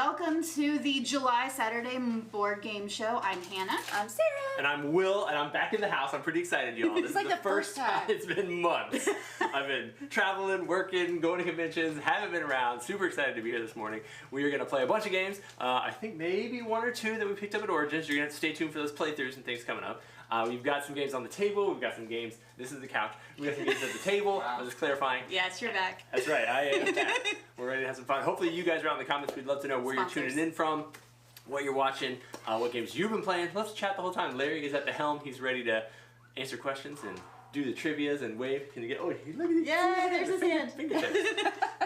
welcome to the July Saturday board game show. I'm Hannah. I'm Sarah. And I'm Will, and I'm back in the house. I'm pretty excited, y'all. This is like the the first time. It's been months. I've been traveling, working, going to conventions, haven't been around. Super excited to be here this morning. We are going to play a bunch of games. I think maybe one or two that we picked up at Origins. You're going to have to stay tuned for those playthroughs and things coming up. We've got some games on the table. We've got some games. This is the couch. We've got some games at the table. Wow. I'm just clarifying. Yes, you're back. That's right. I am back. We're ready to have some fun. Hopefully you guys are out in the comments. We'd love to know where you're tuning in from, what you're watching, what games you've been playing. Let's chat the whole time. Larry is at the helm. He's ready to answer questions and do the trivias and wave. Can you get? Oh, look at these. Yeah, there's his hand. Fingertips.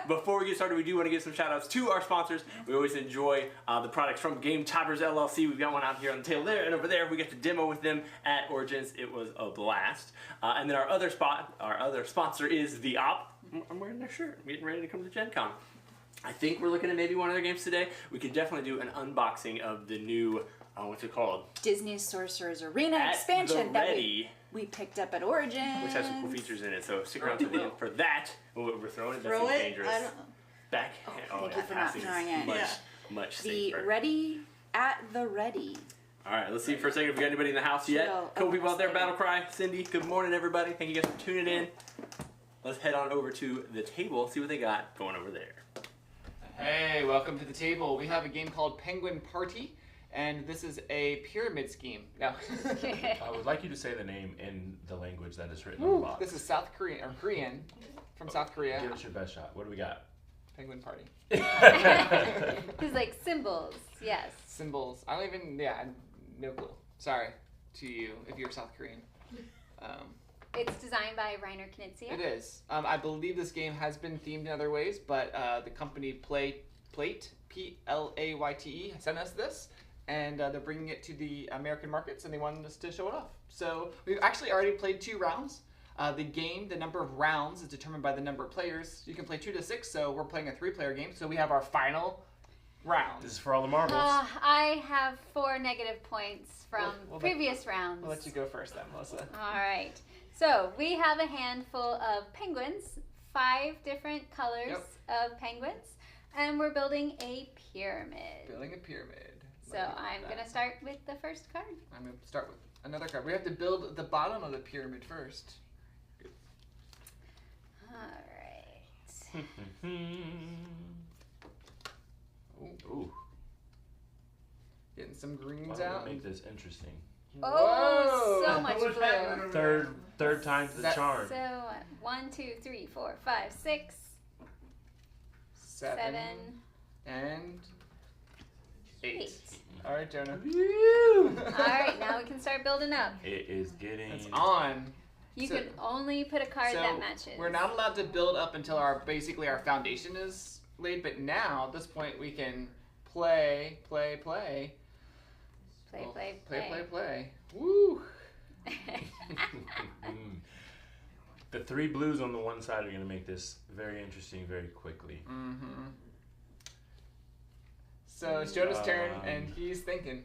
Before we get started, we do want to give some shout outs to our sponsors. We always enjoy the products from Game Toppers LLC. We've got one out here on the table there, and over there we get to demo with them at Origins. It was a blast. And then our other sponsor is The Op. I'm wearing their shirt. I'm getting ready to come to Gen Con. I think we're looking at maybe one of their games today. We could definitely do an unboxing of the new, what's it called? Disney Sorcerers Arena At expansion the that Ready, we picked up at Origins. which has some cool features in it. So stick around to the end for that. Oh, we're throwing it. That Throw seems it? dangerous. I don't know. Back. Thank you for not passing is throwing it. Much, Yeah. much The safer. Ready at the Ready. All right, let's see for a second if we got anybody in the house yet. No, Couple people out there. honestly. Battle Cry, Cindy. Good morning, everybody. Thank you guys for tuning in. Let's head on over to the table. See what they got going over there. Hey, welcome to the table. We have a game called Penguin Party, and this is a pyramid scheme. No. I would like you to say the name in the language that is written on the box. This is South Korean, or Korean, from South Korea. Give it your best shot. What do we got? Penguin Party. He's like symbols, yes. Symbols. I don't even, no clue. Sorry to you if you're South Korean. It's designed by Reiner Knizia. It is. I believe this game has been themed in other ways, but the company Plate, P-L-A-Y-T-E, sent us this, and they're bringing it to the American markets, and they wanted us to show it off. So we've actually already played 2 rounds. The number of rounds is determined by the number of players. You can play 2 to 6, so we're playing a 3-player game, so we have our final round. This is for all the marbles. I have 4 negative points from Well, previous rounds. We'll let you go first then, Melissa. All right. So we have a handful of penguins, 5 different colors of penguins, and we're building a pyramid. Building a pyramid. So I'm going to start with the first card. I'm going to start with another card. We have to build the bottom of the pyramid first. All right. Ooh. Getting some greens Why don't out. we make this interesting? Oh, Whoa! so much blue. Third time's the charm. So 1, 2, 3, 4, 5, 6, 7, and 8. 8. All right, Jonah. All right, now we can start building up. It is getting. It's on. You So- can only put a card So that matches. we're not allowed to build up until our foundation is laid, but now at this point we can play. Play. Woo! The 3 blues on the one side are going to make this very interesting very quickly. Mm-hmm. So it's Jonah's turn, and he's thinking.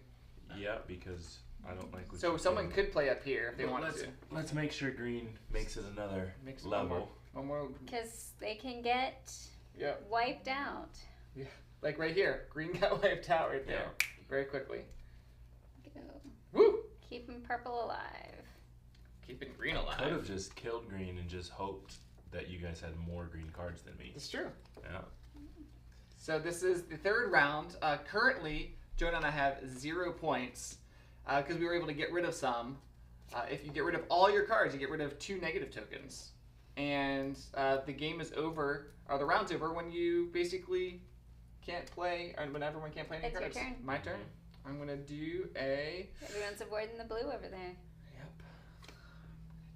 Yeah, because I don't like what So you're someone doing. could play up here if they Well, wanted to. Let's make sure green makes it another Makes level. One more. Because they can get Yep. wiped out. Like right here. Green got wiped out right there. Yeah. Very quickly. Go. Woo! Keeping purple alive. Keeping green Could alive. have just killed green and just hoped that you guys had more green cards than me. It's true. Yeah. So this is the 3rd round. Currently, Jonah and I have 0 points because we were able to get rid of some. If you get rid of all your cards, you get rid of 2 negative tokens. And the game is over, or the round's over, when you basically can't play, or when everyone can't play any It's your cards. turn. My turn. I'm going to do a... Everyone's avoiding the blue over there. Yep.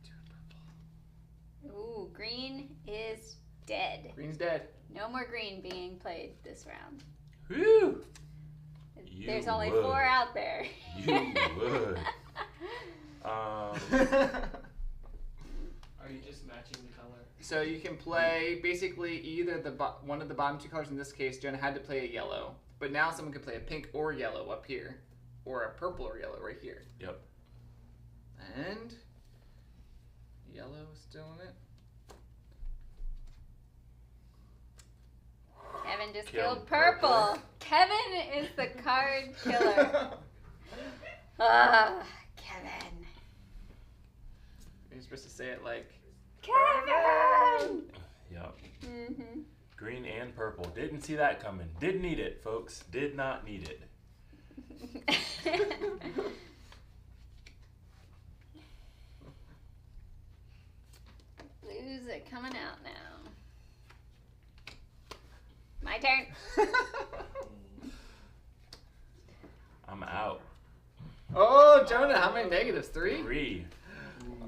Do a purple. Ooh, green is dead. Green's dead. No more green being played this round. Woo! You There's only would. 4 out there. You would. Are you just matching the color? So you can play basically either one of the bottom 2 colors. In this case, Jonah had to play a yellow. But now someone can play a pink or yellow up here. Or a purple or yellow right here. Yep. And yellow is still in it. Kevin just Killed killed purple. Kevin is the card killer. Kevin. You're supposed to say it like. Kevin! Yep. Mm-hmm. Green and purple. Didn't see that coming. Didn't need it, folks. Did not need it. Blues are coming out now. My turn. I'm out. Oh, Jonah, how many negatives? 3? 3.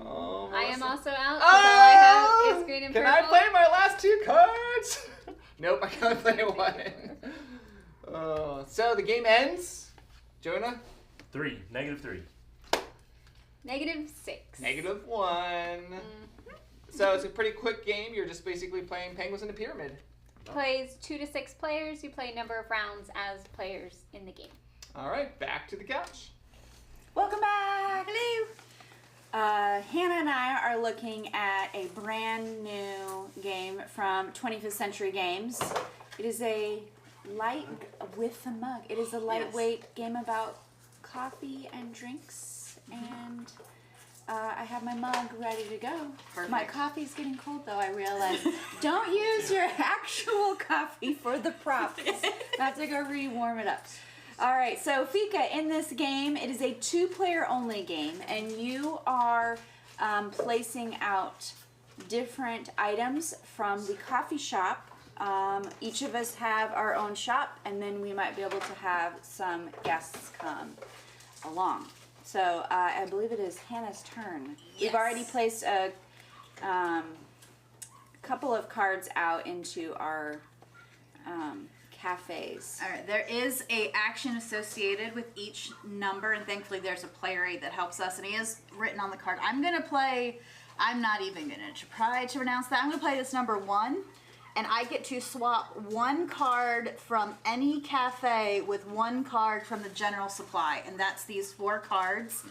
Oh, I am Melissa. also out. 'Cause all I have is green and Can purple. I play my last 2 cards? Nope, I can only play 1. So the game ends. Jonah? 3. -3. -6. -1. So it's a pretty quick game. You're just basically playing penguins in a pyramid. Plays 2 to 6 players. You play a number of rounds as players in the game. All right, back to the couch. Welcome back. Hello. Hannah and I are looking at a brand new game from 25th Century Games. It is a with a mug. It is a lightweight game about coffee and drinks, and I have my mug ready to go. Perfect. My coffee's getting cold though, I realize. Don't use your actual coffee for the props. I have to go re-warm it up. All right, so Fika, in this game, it is a 2-player only game, and you are placing out different items from the coffee shop. Each of us have our own shop, and then we might be able to have some guests come along. So I believe it is Hannah's turn. Yes. We've already placed a couple of cards out into our cafes. All right, there is a action associated with each number, and thankfully there's a player aid that helps us, and he is written on the card. I'm not even gonna try to pronounce that. I'm gonna play this number 1, and I get to swap 1 card from any cafe with 1 card from the general supply, and that's these 4 cards.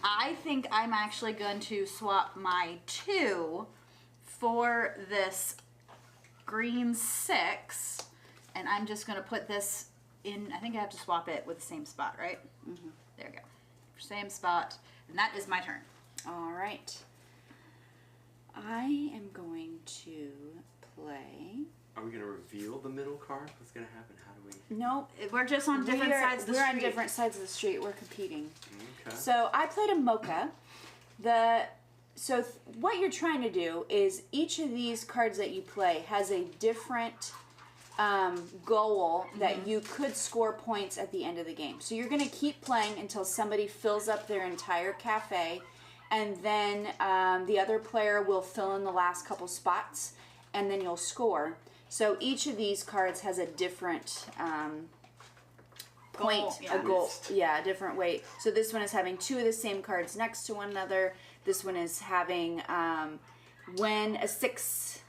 I think I'm actually going to swap my 2 for this green 6. And I'm just going to put this in, I think I have to swap it with the same spot, right? Mm-hmm. There we go. Same spot. And that is my turn. All right. I am going to play. Are we going to reveal the middle card? What's going to happen? How do we... Nope. We're just on different sides of the street. We're on different sides of the street. We're competing. Okay. So I played a mocha. What you're trying to do is each of these cards that you play has a different goal that you could score points at the end of the game. So you're going to keep playing until somebody fills up their entire cafe, and then the other player will fill in the last couple spots, and then you'll score. So each of these cards has a different point, yeah. a goal, different weight. So this one is having 2 of the same cards next to one another. This one is having when a 6.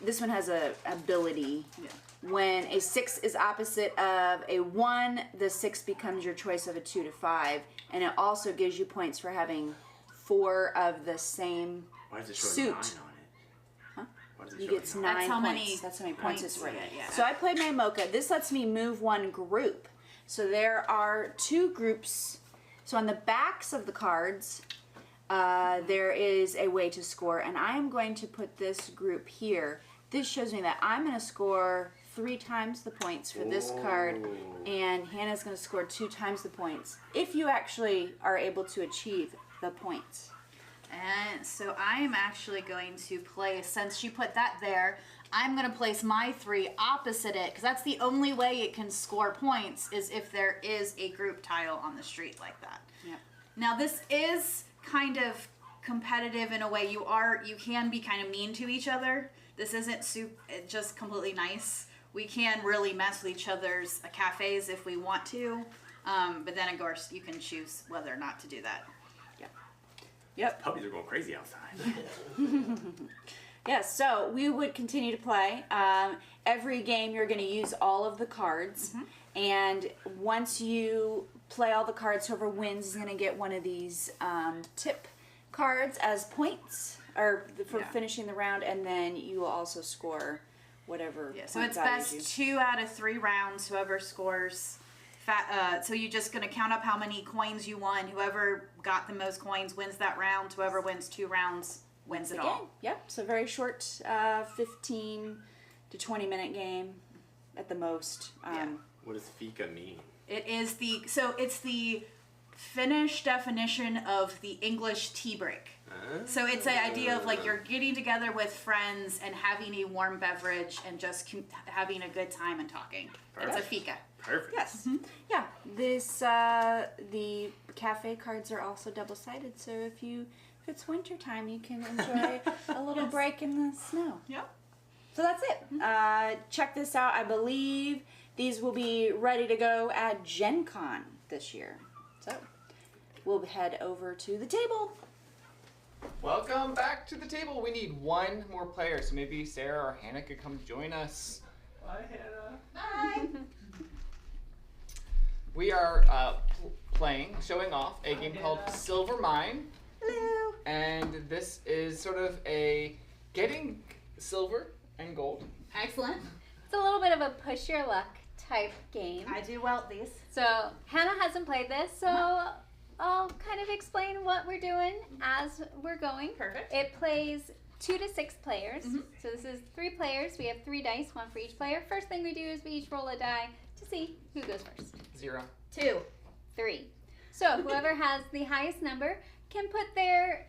This one has a ability. Yeah. When a 6 is opposite of a 1, the 6 becomes your choice of a 2 to 5, and it also gives you points for having 4 of the same Why does it show suit. 9 on it? Huh? Why does it You show get 9 That's how points. many That's how many points points it's worth. you get, yeah. So I played my mocha. This lets me move 1 group. So there are 2 groups. So on the backs of the cards, there is a way to score, and I am going to put this group here. This shows me that I'm going to score 3 times the points for this card, and Hannah's going to score 2 times the points if you actually are able to achieve the points. And so I am actually going to place, since you put that there, I'm going to place my 3 opposite it, because that's the only way it can score points is if there is a group tile on the street like that. Yep. Now this is kind of competitive in a way. You can be kind of mean to each other. This isn't just completely nice. We can really mess with each other's cafes if we want to, but then of course you can choose whether or not to do that. Yep. Puppies are going crazy outside. Yes, so we would continue to play. Every game you're going to use all of the cards, and once you play all the cards, whoever wins is going to get one of these tip cards as points or for finishing the round, and then you will also score whatever. Yeah, so point it's values best you. 2 out of 3 rounds. Whoever scores, so you're just gonna count up how many coins you won. Whoever got the most coins wins that round. Whoever wins 2 rounds wins it all. Yep. So very short, 15 to 20-minute game at the most. What does Fika mean? It's the Finnish definition of the English tea break. So it's the idea of like you're getting together with friends and having a warm beverage and just having a good time and talking. It's a fika. Perfect. Yes. Yeah. This the cafe cards are also double-sided, so if it's winter time, you can enjoy a little break in the snow. Yep. So that's it. Check this out. I believe these will be ready to go at Gen Con this year. So we'll head over to the table. Welcome back to the table. We need 1 more player, so maybe Sarah or Hannah could come join us. Bye, Hannah. Bye. We are showing off a game called Silver Mine. Hello. And this is sort of a getting silver and gold. Excellent. It's a little bit of a push your luck type game. I do well at these. So Hannah hasn't played this, so I'll kind of explain what we're doing as we're going. Perfect. It plays 2 to 6 players. So this is 3 players. We have 3 dice, 1 for each player. First thing we do is we each roll a die to see who goes first. 0. 2. 3. So whoever has the highest number can put their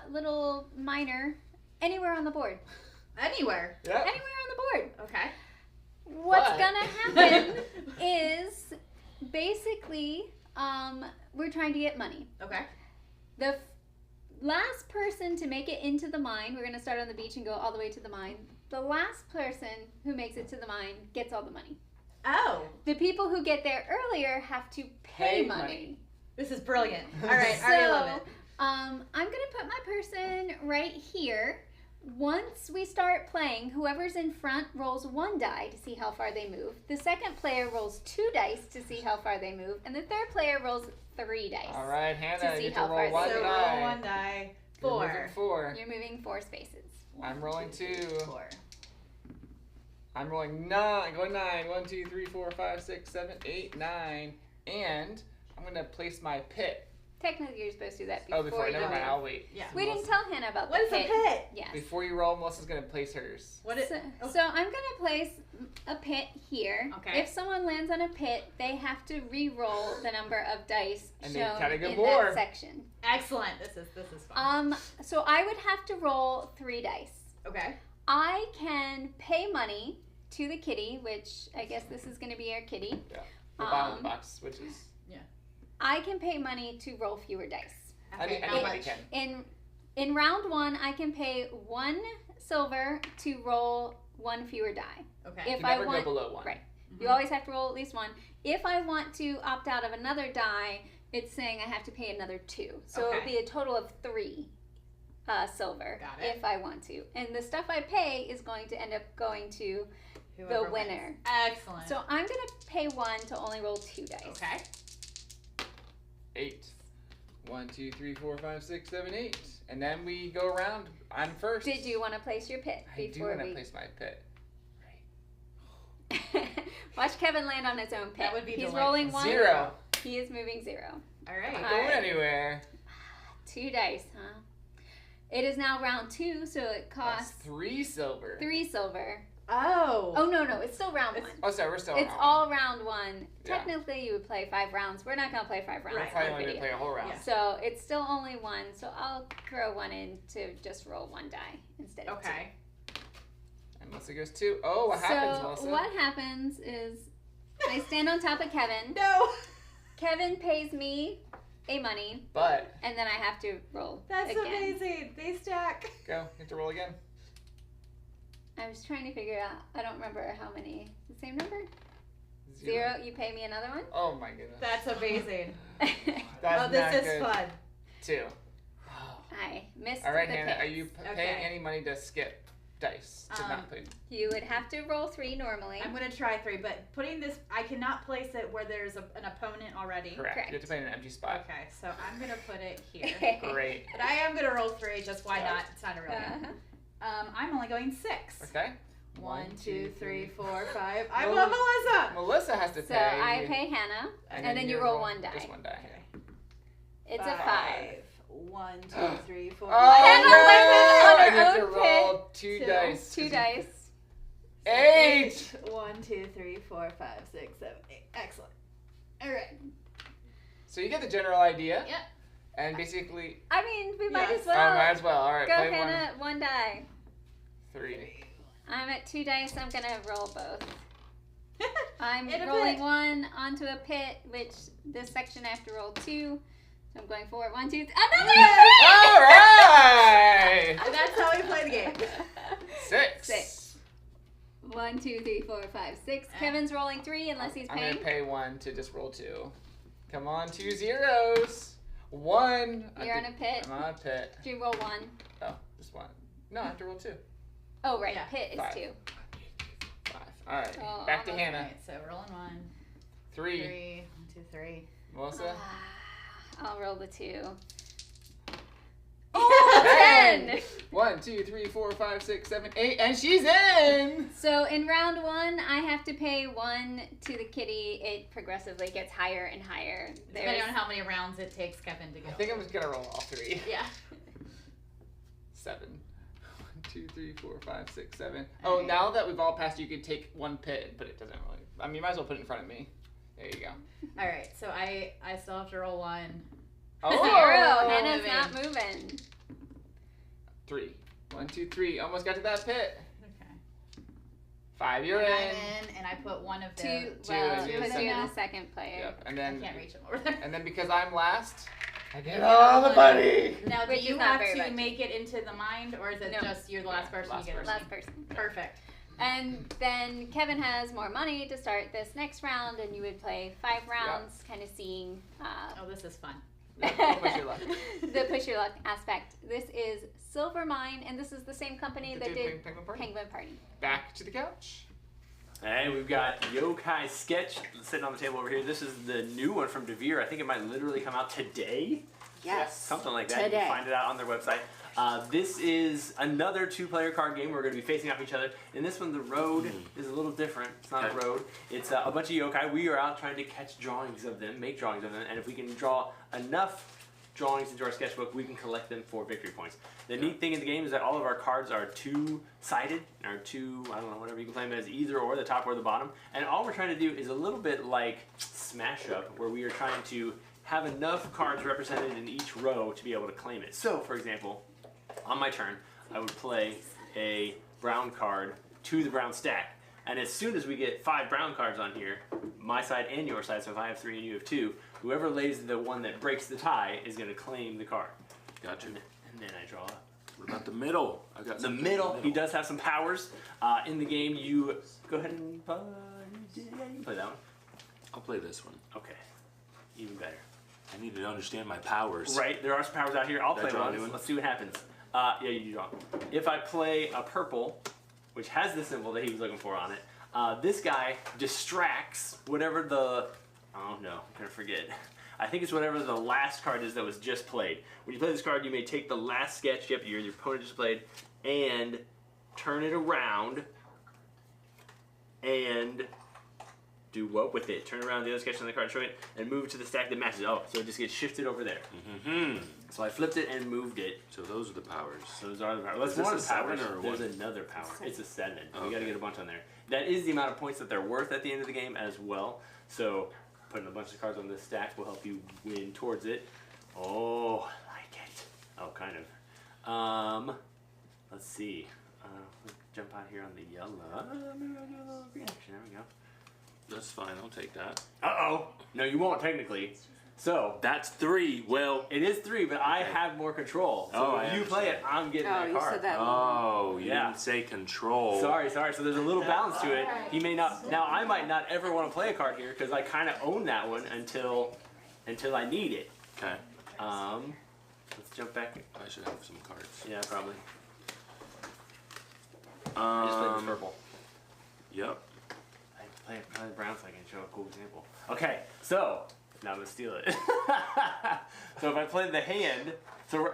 little miner anywhere on the board. Anywhere. Yeah. Anywhere on the board. Okay. What's But- gonna happen is basically we're trying to get money. Okay. The last person to make it into the mine, we're gonna start on the beach and go all the way to the mine. The last person who makes it to the mine gets all the money. Oh, The people who get there earlier have to pay Pay money. money. this is brilliant. All right, I already love it. I'm gonna put my person right here. Once we start playing, whoever's in front rolls 1 die to see how far they move. The second player rolls 2 dice to see how far they move, and the third player rolls 3 dice. All right, Hannah, To you see get to how roll far 1 they So go. die. roll 1 die. You're 4. moving 4. You're moving 4 spaces. I'm rolling 2. 4. I'm rolling 9. Going 9. 1, 2, 3, 4, 5, 6, 7, 8, 9. And I'm going to place my pit. Technically, you're supposed to do that before, Oh, before. you Never mind. move. I'll wait. Yeah. We didn't tell Hannah about What is the a pit. pit? Yes. Before you roll, Melissa's going to place hers. What is? So I'm gonna place a pit here. Okay. If someone lands on a pit, they have to re-roll the number of dice And they shown gotta get in more. that section. Excellent. This is fun. So I would have to roll 3 dice. Okay. I can pay money to the kitty, which I guess this is gonna be our kitty. Yeah. The bottom of the box switches. I can pay money to roll fewer dice. Okay. How Anybody much? can. In round 1, I can pay 1 silver to roll 1 fewer die. Okay. If You I never want, go below 1. right. You always have to roll at least 1. If I want to opt out of another die, it's saying I have to pay another 2. So it would Okay. be a total of 3 silver Got it. if I want to. And the stuff I pay is going to end up going to Whoever the wins. winner. Excellent. So I'm going to pay 1 to only roll 2 dice. Okay. 8. 1, 2, 3, 4, 5, 6, 7, 8. And then we go around. I'm first. Did you want to place your pit I do before want to we... place my pit. Watch Kevin land on his own pit. That would be He's delightful. rolling 1. 0. He is moving 0. All right. Not All going right. anywhere. 2 dice, huh? It is now round 2, so it That's costs 3 silver. 3 silver. Oh. Oh, no, it's still round 1. Oh, sorry, we're still It's on. all round 1. Yeah. Technically, you would play 5 rounds. We're not going to play 5 rounds. Right. on Probably the only video. play a whole round. Yeah. So it's still only 1, so I'll throw 1 in to just roll 1 die instead of 2. Okay. And Melissa goes 2. Oh, what happens, So Melissa? what happens is I stand on top of Kevin. No. Kevin pays me a money, But, and then I have to roll That's again. amazing. They stack. go. You have to roll again. I was trying to figure out. I don't remember how many. The same number? 0. 0. You pay me another one? Oh, my goodness. That's amazing. That's Oh, this not is good. fun. 2. I missed All right, the Hannah, pit. are you Okay. paying any money to skip dice? To not play? You would have to roll 3 normally. I'm gonna try 3, but putting this, I cannot place it where there's an opponent already. Correct. You have to play in an empty spot. Okay, so I'm gonna put it here. Great. But I am gonna roll 3. Just why not? It's not a real game. Uh-huh. I'm only going 6. Okay. 1, 2, 3, 4, 5. I Well, love Melissa. Melissa has to So pay. I pay Hannah, and then you roll one die. Just one die. It's a 5. 1, 2, 3, 4. Oh, Hannah no! went I on her have to own roll 2 Two. dice. 2 dice. 8! 1, 2, 3, 4, 5, 6, 7, 8. Excellent. All right. So you get the general idea. Yep. And basically, I mean, we might Yes. as well. might as well. All right, Go, play Hannah. 1 die. 3. I'm at 2 dice. I'm gonna roll both. I'm In a rolling pit. 1 onto a pit, which this section I have to roll 2. So I'm going forward. 1, 2, another pit! All right! And that's how we play the game. 6. 6. 1, 2, 3, 4, 5, 6. Kevin's rolling 3 unless he's I'm paying. gonna pay 1 to just roll 2. Come on, 2 zeros. 1. You're on a pit. I'm on a pit. Do you roll 1? Oh, just 1. No, I have to roll 2. Oh, right. Yeah. Pit is 5. 2. 5. All right, Oh, back to almost. Hannah. Alright, so rolling 1, 3. 3, 1, 2, 3. Melissa. I'll roll the 2. Oh, 10! 1, 2, 3, 4, 5, 6, 7, 8, and she's in. So in round 1, I have to pay 1 to the kitty. It progressively gets higher and higher. Depending on how many rounds it takes Kevin to go. I think I'm just gonna roll all 3. Yeah. 7. 1, 2, 3, 4, 5, 6, 7. Oh, now that we've all passed, you could take 1 pit, but it doesn't really. I mean, you might as well put it in front of me. There you go. All right, so I still have to roll 1. Oh, 0. Oh, Hannah's moving. not moving. 3. 1, 2, 3. Almost got to that pit. Okay. 5. You're and in. I'm in, and I put 1 of the. 2. Two, Well, and you're puts the you in second. the second player. Yep. And I then, can't reach him over there. and then because I'm last, I get get all all the the money. Now, do Which you is not have very to much. make it into the mind, or is it No. just you're the last person last you get it? Last person. Perfect. And then Kevin has more money to start this next round, and you would play 5 rounds, kind of seeing Oh, this is fun. Push your luck. the push your luck aspect. This is Silver Mine, and this is the same company that did Penguin Party. Penguin Party. Back to the couch. Hey, we've got Yokai Sketch sitting on the table over here. This is the new one from DeVere. I think it might literally come out today. Yes. Something like that. You Today. can find it out on their website. This is another 2-player card game. We're going to be facing off each other. In this one, the road is a little different. It's not a road. It's a bunch of yokai. We are out trying to catch drawings of them, make drawings of them, and if we can draw enough drawings into our sketchbook, we can collect them for victory points. The neat thing in the game is that all of our cards are 2-sided, or 2, I don't know, whatever you can claim it as, either or, the top or the bottom. And all we're trying to do is a little bit like Smash Up, where we are trying to have enough cards represented in each row to be able to claim it. So, for example, on my turn, I would play a brown card to the brown stack. And as soon as we get 5 brown cards on here, my side and your side, so if I have 3 and you have 2, whoever lays the one that breaks the tie is going to claim the card. Got you. And then I draw up. What about the middle? I got The some middle, he does have some powers. In the game, you go ahead and play, yeah, you can play that one. I'll play this one. Okay, even better. I need to understand my powers. Right, there are some powers out here. I'll Did I play draw a one. new one? Let's see what happens. Yeah, you draw. If I play a purple, which has the symbol that he was looking for on it, this guy distracts whatever the, oh no, I'm gonna forget. I think it's whatever the last card is that was just played. When you play this card, you may take the last sketch, yep, your opponent just played, and turn it around and do what with it? Turn around the other sketch on the card, show it, and move it to the stack that matches. Oh, so it just gets shifted over there. Mm-hmm. So I flipped it and moved it. So those are the powers. So those are the powers. Let's Is this one a of the powers. 7 or a There's 1? another power. It's a 7. We got to Okay. get a bunch on there. That is the amount of points that they're worth at the end of the game as well. So putting a bunch of cards on this stack will help you win towards it. Oh, I like it. Oh, kind of. Let's see. Let's jump out here on the yellow. Maybe I'll do a little reaction. There we go. That's fine. I'll take that. Uh-oh. No, you won't technically. So That's 3. Well. it is 3, but I have more control. So Oh, if I you play it, I'm getting Oh, that you card. said that. Oh, you Yeah. didn't say control. Sorry. So there's a little balance to it. He may not. Now I might not ever want to play a card here because I kind of own that one until I need it. Okay. Let's jump back. I should have some cards. Yeah, probably. I just played the purple. Yep. I play the brown so I can show a cool example. Okay, so now I'm gonna steal it. So if I play the hand, so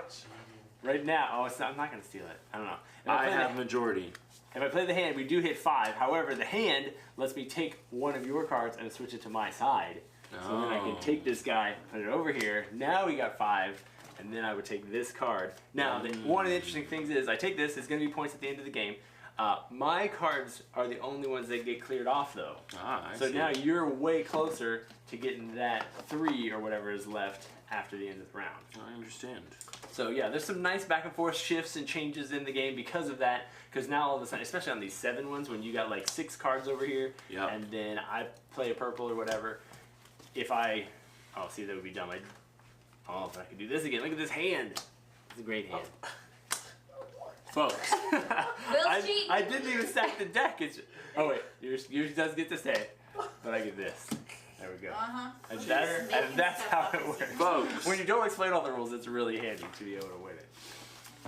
right now, I'm not gonna steal it. I don't know. If I play have the, majority. If I play the hand, we do hit 5. However, the hand lets me take one of your cards and switch it to my side. So then I can take this guy, put it over here. Now we got 5, and then I would take this card. Now, one of the interesting things is I take this. It's going to be points at the end of the game. My cards are the only ones that get cleared off, though. I So see. now you're way closer to getting that 3 or whatever is left after the end of the round. I understand. So yeah, there's some nice back and forth shifts and changes in the game because of that. Because now all of a sudden, especially on these 7 ones, when you got like 6 cards over here, Yep. and then I play a purple or whatever, if I, oh, see, that would be dumb. If I could do this again. Look at this hand. It's a great hand. Folks, I didn't even stack the deck. Oh wait, yours does get to stay, but I get this. There we go. And that's how it works. Folks. When you don't explain all the rules, it's really handy to be able to win it.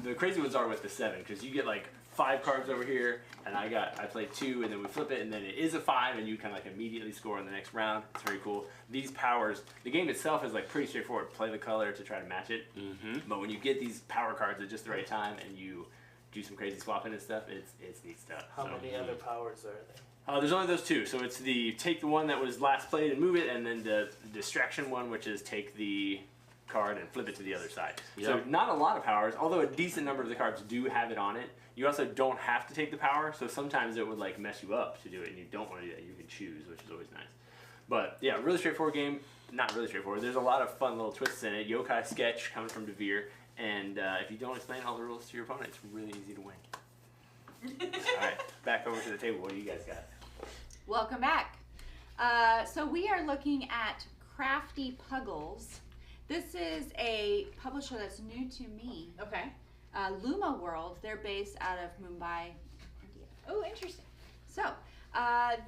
The crazy ones are with the 7, because you get like 5 cards over here, and I play 2, and then we flip it, and then it is a 5, and you kind of like immediately score in the next round. It's very cool. These powers, the game itself is like pretty straightforward. Play the color to try to match it. But when you get these power cards at just the right time, and you do some crazy swapping and stuff, it's neat stuff. How many other powers are there? There's only those 2. So it's the take the one that was last played and move it, and then the distraction one, which is take the card and flip it to the other side. Yep. So not a lot of powers, although a decent number of the cards do have it on it. You also don't have to take the power, so sometimes it would like mess you up to do it, and you don't want to do that. You can choose, which is always nice. But yeah, really straightforward game. Not really straightforward. There's a lot of fun little twists in it. Yokai Sketch coming from Devere, and if you don't explain all the rules to your opponent, it's really easy to win. All right, back over to the table. What do you guys got? Welcome back. So we are looking at Crafty Puggles. This is a publisher that's new to me. Okay. Luma World. They're based out of Mumbai, India. Oh, interesting. So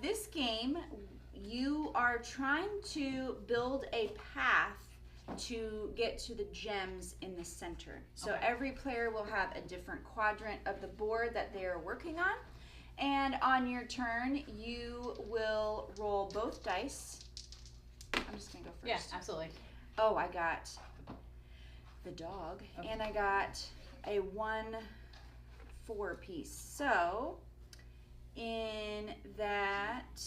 this game, you are trying to build a path to get to the gems in the center. So every player will have a different quadrant of the board that they are working on. And on your turn, you will roll both dice. I'm just going to go first. Yeah, absolutely. Oh, I got the dog, and I got a 1-4 piece. So in that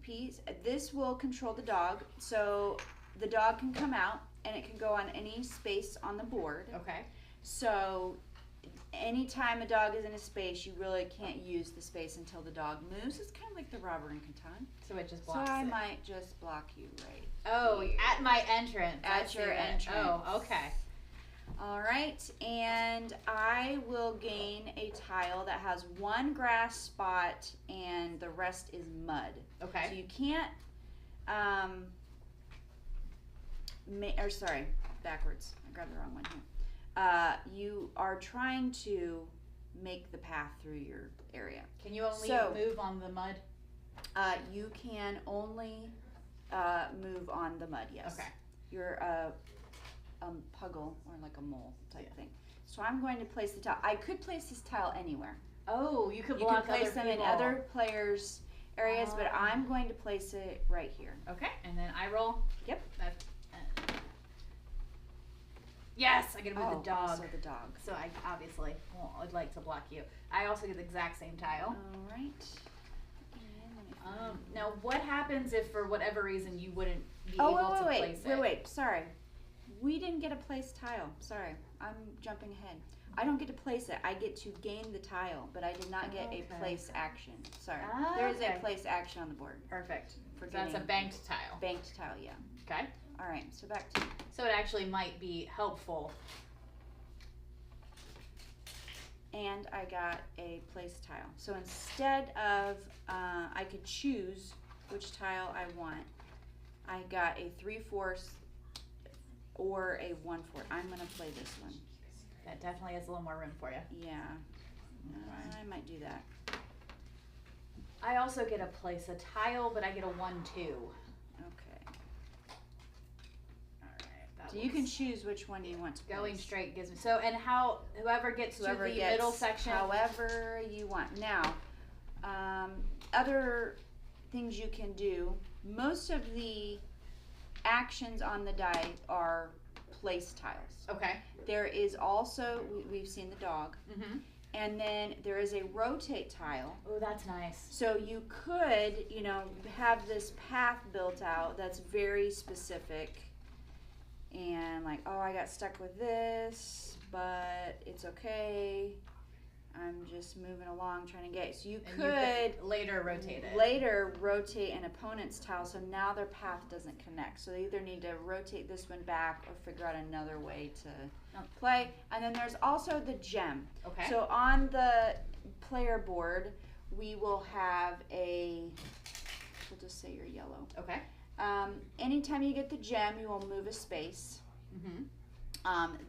piece, this will control the dog. So the dog can come out, and it can go on any space on the board. Okay. So anytime a dog is in a space, you really can't use the space until the dog moves. It's kind of like the robber in Catan. So it just So blocks I it. might just block you right Oh, here. at my entrance. I At see your that. entrance. Oh, okay. All right, and I will gain a tile that has 1 grass spot and the rest is mud. Okay. So you can't, sorry, backwards. I grabbed the wrong one here. You are trying to make the path through your area. Can you only So- move on the mud? You can only move on the mud, yes. Okay. You're a puggle or like a mole type thing. So I'm going to place the tile. I could place this tile anywhere. Oh, you could You block can place other them in people. other players' areas, but Oh. I'm going to place it right here. Okay, and then I roll. Yep. That's, yes, I get to move the dog. Also the dog. So I obviously would like to block you. I also get the exact same tile. All right. And let me find- Now, what happens if for whatever reason you wouldn't be Oh, able to place it? wait. Sorry. We didn't get a place tile. Sorry. I'm jumping ahead. I don't get to place it. I get to gain the tile, but I did not get Okay. a place action. Sorry. Ah, There is okay. a place action on the board. Perfect. For So that's a getting- banked tile. Banked tile, yeah. Okay. All right, so back to So it actually might be helpful. and I got a place tile. So instead of, I could choose which tile I want. I got a 3/4 or a 1/4. I'm gonna play this one. That definitely has a little more room for you. Yeah, I might do that. I also get a place a tile, but I get a 1/2. Okay. All right. So you can choose which one you want to Going place. straight gives me so, and how whoever gets Whoever to the gets middle section. however you want. Now, other things you can do. Most of the actions on the die are place tiles. Okay. There is also we've seen the dog. Mm-hmm. And then there is a rotate tile. Oh, that's nice. So you could, you know, have this path built out that's very specific. And like, oh, I got stuck with this, but it's okay. I'm just moving along trying to get. So you could later rotate it. later rotate an opponent's tile, so now their path doesn't connect. So they either need to rotate this one back or figure out another way to play. And then there's also the gem. Okay. So on the player board, we will have a, we'll just say you're yellow. Okay. Anytime you get the gem, you will move a space. Mm-hmm.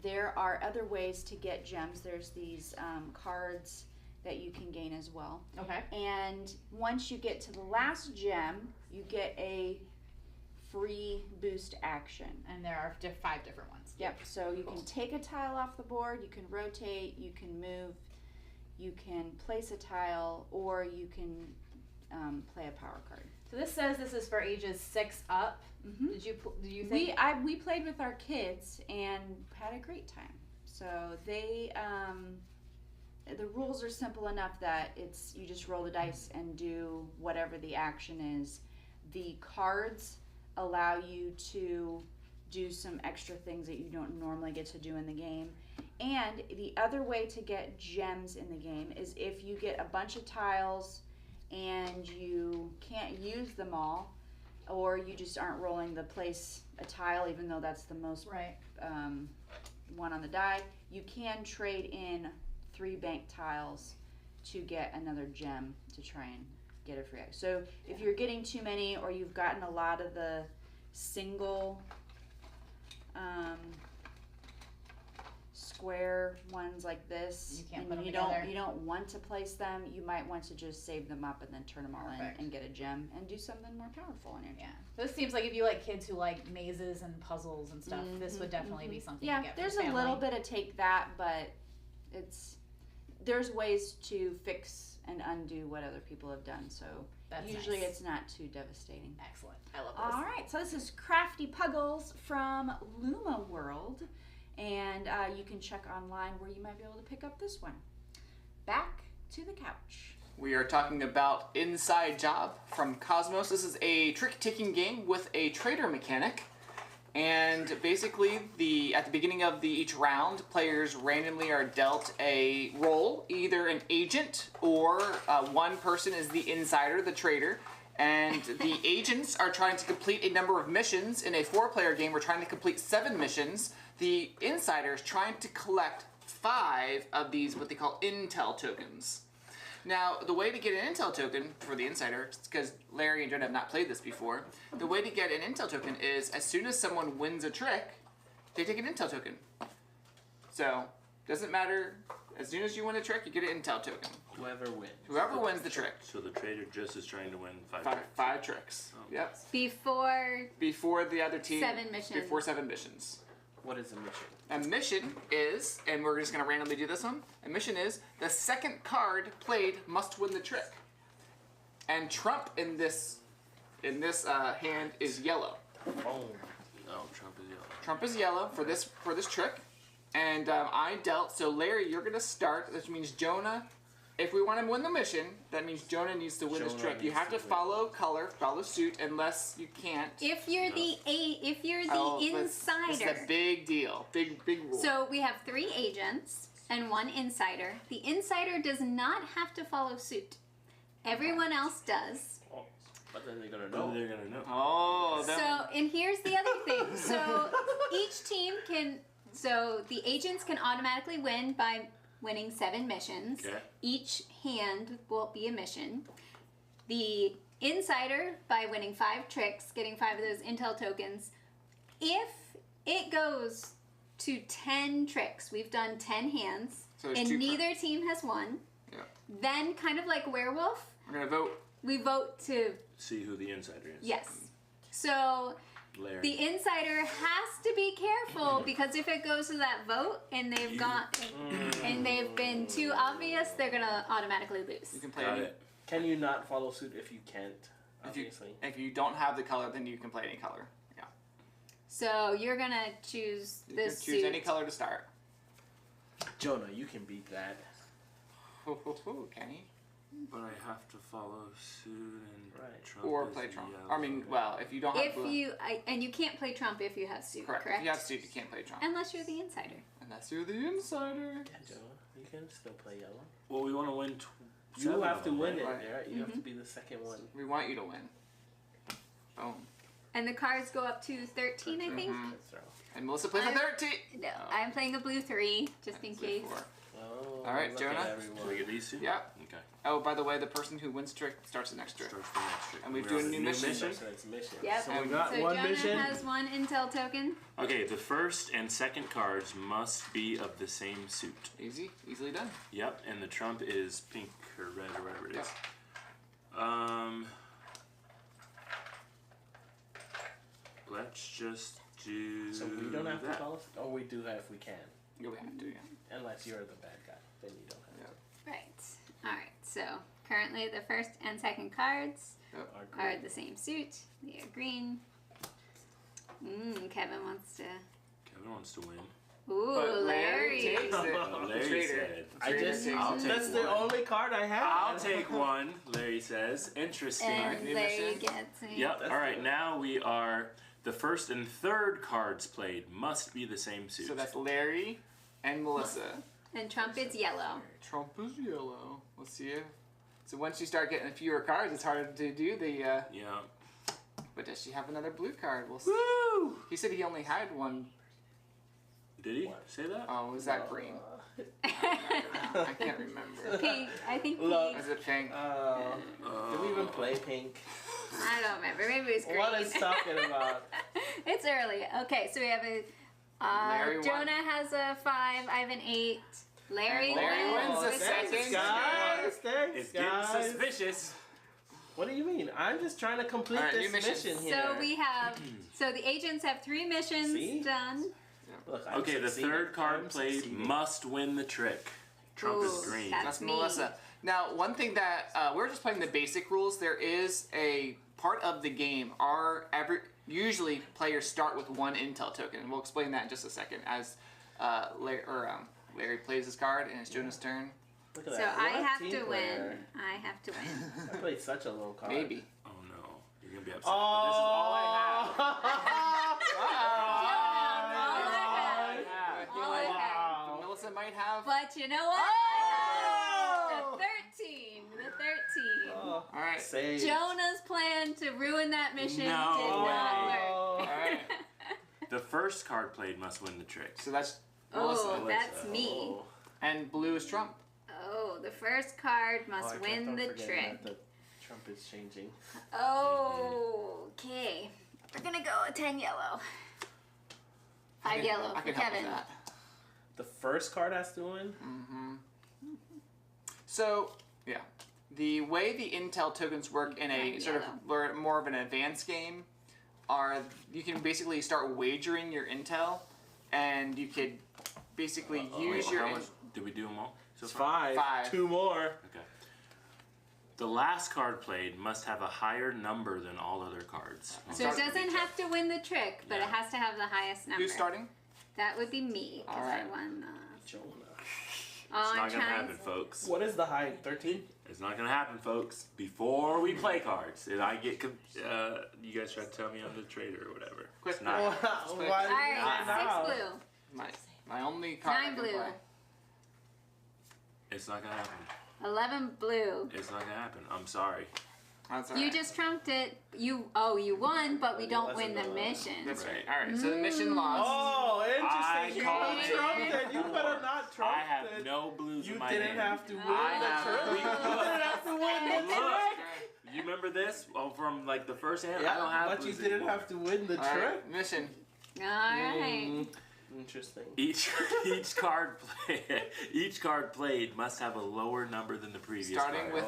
There are other ways to get gems. There's these cards that you can gain as well. Okay. And once you get to the last gem, you get a free boost action. And there are 5 different ones. Yep, so you can take a tile off the board, you can rotate, you can move, you can place a tile, or you can play a power card. So this says this is for ages 6 up. Mm-hmm. Do you think? We played with our kids and had a great time. So they the rules are simple enough that it's you just roll the dice and do whatever the action is. The cards allow you to do some extra things that you don't normally get to do in the game. And the other way to get gems in the game is if you get a bunch of tiles and you can't use them all, or you just aren't rolling the place a tile, even though that's the most Right. one on the die, you can trade in 3 bank tiles to get another gem to try and get a free action. So if you're getting too many, or you've gotten a lot of the single square ones like this, You can't and put them you together. don't want to place them, you might want to just save them up and then turn them all Perfect. in and get a gem and do something more powerful in your Yeah. This seems like if you like kids who like mazes and puzzles and stuff, this would definitely be something Yeah, to get for there's the a little family. bit of take that, but there's ways to fix and undo what other people have done, so That's usually nice. it's not too devastating. Excellent. I love this. All right, so this is Crafty Puggles from Luma World, and you can check online where you might be able to pick up this one. Back to the couch. We are talking about Inside Job from Cosmos. This is a trick-taking game with a trader mechanic. And basically, at the beginning of each round, players randomly are dealt a role, either an agent or one person is the insider, the trader. And the agents are trying to complete a number of missions. In a 4-player game, we're trying to complete 7 missions. The insider is trying to collect 5 of these, what they call intel tokens. Now, the way to get an intel token for the insider, because Larry and Jonah have not played this before, the way to get an intel token is as soon as someone wins a trick, they take an intel token. So, doesn't matter, as soon as you win a trick, you get an intel token. Whoever wins. Whoever wins the trick. So the trader just is trying to win 5 Five tricks. Oh. Yep. Before Before the other team. 7 missions. Before 7 missions. What is a mission? A mission is, and we're just going to randomly do this one, a mission is the second card played must win the trick. And trump in this hand is yellow. Oh. Oh, Trump is yellow. Trump is yellow for this trick. And I dealt, so Larry, you're going to start, which means Jonah, if we want to win the mission, that means Jonah needs to win this Jonah trick. You needs have to to win. follow suit, unless you can't. If you're the Oh, insider. This is a big deal. Big rule. So we have 3 agents and 1 insider. The insider does not have to follow suit. Everyone else does. Oh. But then they're gonna Oh, know. they're gonna know. Oh, So, and here's the other thing. So each team so the agents can automatically win by winning 7 missions. Okay. Each hand will be a mission. The insider by winning 5 tricks, getting 5 of those intel tokens. If it goes to 10 tricks, we've done 10 hands, So there's and 2 neither team has won. Yeah. Then, kind of like werewolf, We're going to vote. we vote to See who the insider is. yes. So Larry. the insider has to be careful, because if it goes to that vote and they've been too obvious, they're gonna automatically lose. You can play Got any. it. Can you not follow suit if you can't? Obviously. If you don't have the color, then you can play any color. Yeah. So you're gonna choose You this can choose suit. any color to start. Jonah, you can beat that. Kenny. But I have to follow suit and Right. Trump Or is play Trump. yellow. I mean, well, if you don't have If blue. and you can't play Trump if you have suit, Correct. correct? If you have suit, you can't play Trump. Unless you're the insider. Unless you're the insider. Yeah, Joe, you can still play yellow. Well, we want to win. You seven have of to them, win right? it, Right. right? You have to be the second one. We want you to win. Boom. And the cards go up to 13, I think. That's right. And Melissa plays a I'm- 13. No, I'm playing a blue 3, just in Blue case. 4. Oh, All right, look Jonah. at Can everyone. we get these two? Yep. Okay. Oh, by the way, the person who wins trick starts the next trick. Starts the next trick. And we're We're doing on a new mission. So it's mission. Yep. So we got So one Jonah mission. has one intel token. Okay, the first and second cards must be of the same suit. Easily done. Yep, and the trump is pink or red or whatever it is. Yep. Let's just do. So we don't have that. to call us? Oh, we do have if we can. Yeah, we have to, yeah. Unless you're the bad guy. Then you don't have Yeah. Right. Alright, so currently the first and second cards to. Our are group. the same suit. They are green. Kevin wants to. Kevin wants to win. Ooh, But Larry. takes it. Oh, The Larry traitor. said. The I traitor just, takes I'll it. take that's the one. only card I have. I'll take one, Larry says. Interesting. And new Larry mission. gets it. Yep, That's alright, good. now we are. The first and third cards played must be the same suit. So that's Larry and Melissa. And Trump is yellow. Trump is yellow. Let's see if. So once you start getting fewer cards, it's harder to do the. Yeah. But does she have another blue card? We'll see. Woo! He said he only had one. Did he What? say that? Oh, was that green? I can't remember. Pink. I think Look. pink. Is it pink? Did we even play pink? I don't remember. Maybe it was green. What is talking about? It's early. Okay, so we have a. Larry won. Jonah has a 5. I have an 8. Larry, Larry wins the with second. six. Guys, thanks, It's getting guys. suspicious. What do you mean? I'm just trying to complete Alright, this new mission. mission here. So we have. So the agents have 3 missions See? done. Look, I'm Okay, the succeeding. third card I'm played succeeding. must win the trick. Trump is Ooh, green. that's- That's me. Melissa. Now, one thing that we're just playing the basic rules. There is a part of the game. Usually players start with 1 intel token, and we'll explain that in just a second as Larry plays his card and it's Jonah's turn. Look at So that. I What have team to player. win. I have to win. I played such a low card. Maybe. Oh no, you're gonna be upset. Oh, This is all I have. All I have. Melissa might have. But you know what? Oh! The 13. The 13. Oh, All right. save. Jonah's plan to ruin that mission No did not way. work. Oh. All right. The first card played must win the trick. So that's Oh, Melissa. that's me. Oh. And blue is Trump. Oh, the first card Oh, must I kept win on the forgetting trick. that the Trump is changing. Okay. We're gonna go with 10 yellow. 5 yellow I for can help with Kevin. that. The first card has to win? So, yeah. The way the intel tokens work in a sort of more of an advanced game are you can basically start wagering your intel and you could basically use Wait, your how much did we do them all? So It's far? 5. 2 more. Okay. The last card played must have a higher number than all other cards. So it doesn't have to win the trick, but it has to have the highest number. Who's starting? That would be me, because I Alright. won. Jonah. Oh, It's I'm not gonna trying. happen, folks. What is the high? 13? It's not gonna happen, folks. Before we play cards, and I get, you guys try to tell me I'm the traitor or whatever. Quick. It's not. Why All do you right, now? 6 blue. My only card. 9 I can blue. play. It's not gonna happen. 11 blue. It's not gonna happen. I'm sorry. That's all You right. just trumped it. You won, but we don't win the mission. That's right. All right. So the mission lost. Oh, interesting. I called You it. trumped it. You better not trump I have it. no blues You in my didn't hand. have to win I the have- trick. we- You didn't have to win the Look. trick. You remember this? Oh, from like the first hand? I don't Yeah, have but you blues didn't anymore. have to win the All trick. right. Mission. All right. Interesting. Each card played must have a lower number than the previous Starting card. with.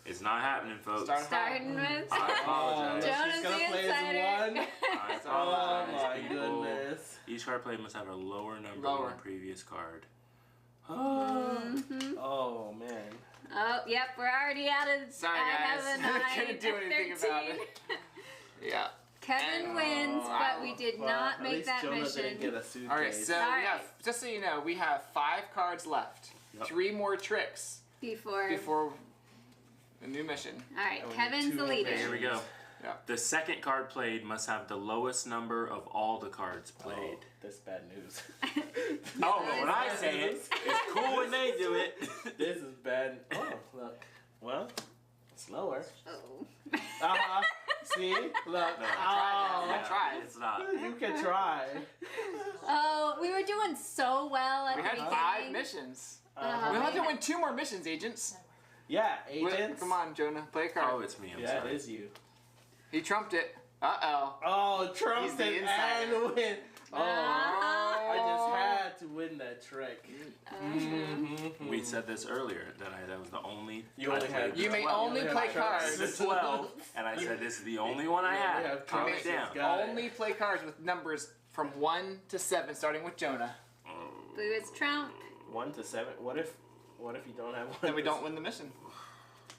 It's not happening, folks. Starting with. I apologize. Jonah's She's gonna the play as insider. one. I Oh apologize, my people. goodness. Each card played must have a lower number Lower. than the previous card. Oh man. Oh, yep, we're already out of. Sorry, I guys. have a 9, Couldn't do a anything 13. about it. Yeah. Kevin wins, but we did not at make least that Jonah mission. didn't get a suitcase. All right. So All we right. have, just so you know, we have 5 cards left. Yep. 3 more tricks. before the new mission. All right, we need Kevin's two the more leader. Here we go. Yeah. The second card played must have the lowest number of all the cards played. That's bad news. Oh, but when I say it, it's cool when they do it. This is bad. Oh, look. Well, it's lower. Oh. Uh-huh. See? Look. No, I tried. It's not. You can try. Oh, we were doing so well at We the had beginning. 5 missions. Uh-huh. We'll have to win 2 more missions, agents. Yeah, Wait, agents. come on, Jonah. Play a card. Oh, it's me. I'm Yeah, sorry. it is you. He trumped it. Uh-oh. Oh, Trump He's the said insider. and win. Oh, I just had to win that trick. We said this earlier that that was the only. You I only played had- the You may 12. only You play have cards. The 12, and I said this is the only one I You only had. have Calm choices, it down. guys. Only play cards with numbers from 1 to 7, starting with Jonah. Blue is Trump. 1 to 7. What if you don't have one? Then we don't win the mission.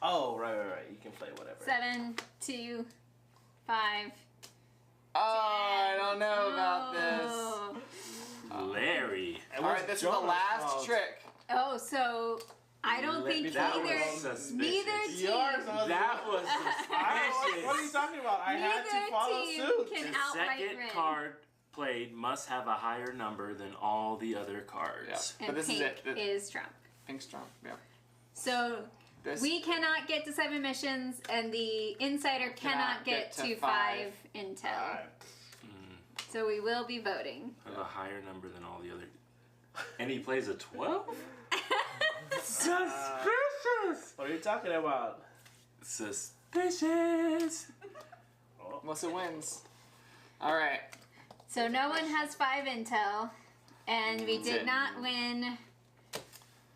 Oh, right. You can play whatever. 7, 2, 5. Oh, I don't know about this. Oh. Larry. It All was right, this is the Jonah's last fault. trick. Oh, so I don't think That either was suspicious. team Yours was That was What are you suspicious. talking about? I had to neither follow team suit. can The outright second win. card played must have a higher number than all the other cards. But And this pink is it. is Trump. Pink's Trump. Yeah. So This. we cannot get to 7 missions, and the insider cannot get to 5 intel. So we will be voting. Have a higher number than all the other. And he plays a 12? Suspicious. What are you talking about? Suspicious. Melissa wins. All right. So no one has 5 intel, and we That's did it. not win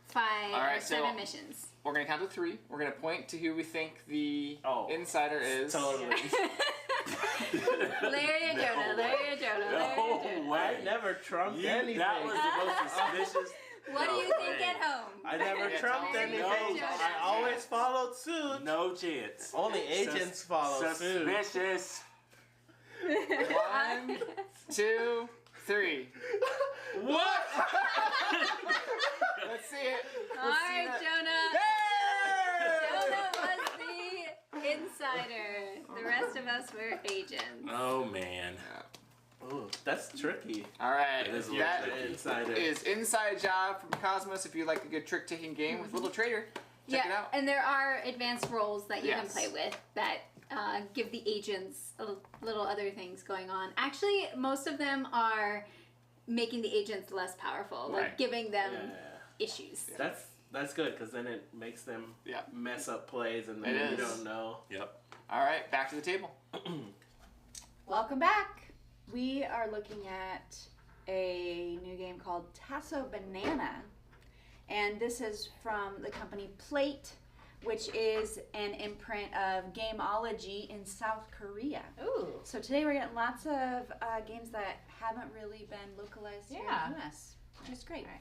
5 All right, or 7 so- missions. We're gonna count to 3. We're gonna point to who we think the Oh. insider is. Totally. Larry or Jonah, Larry or Jonah, Larry or No Jonah. way. I never trumped You, anything. that was the most suspicious. What do you No think way. at home? I never Yeah, trumped totally. anything. No I always followed suit. No chance. Only agents follow suit. Suspicious. 1, 2, 3. What? Let's see it. All right, that. Jonah. Yay! Jonah was the insider. The rest of us were agents. Oh man. Ooh, that's tricky. All right. It is a little That tricky. Insider. is Inside Job from Cosmos. If you like a good trick-taking game with Little Trader, check it out. And there are advanced roles that you Yes. can play with that give the agents a little other things going on. Actually, most of them are making the agents less powerful, like Right. giving them Yeah. issues. That's good because then it makes them Yeah. mess up plays and It then you is. don't know. Yep. All right, back to the table. Welcome back. We are looking at a new game called Tasso Banana. And this is from the company Plate, which is an imprint of Gameology in South Korea. Ooh. So today we're getting lots of games that haven't really been localized here Yeah. in the US, which is great. Right.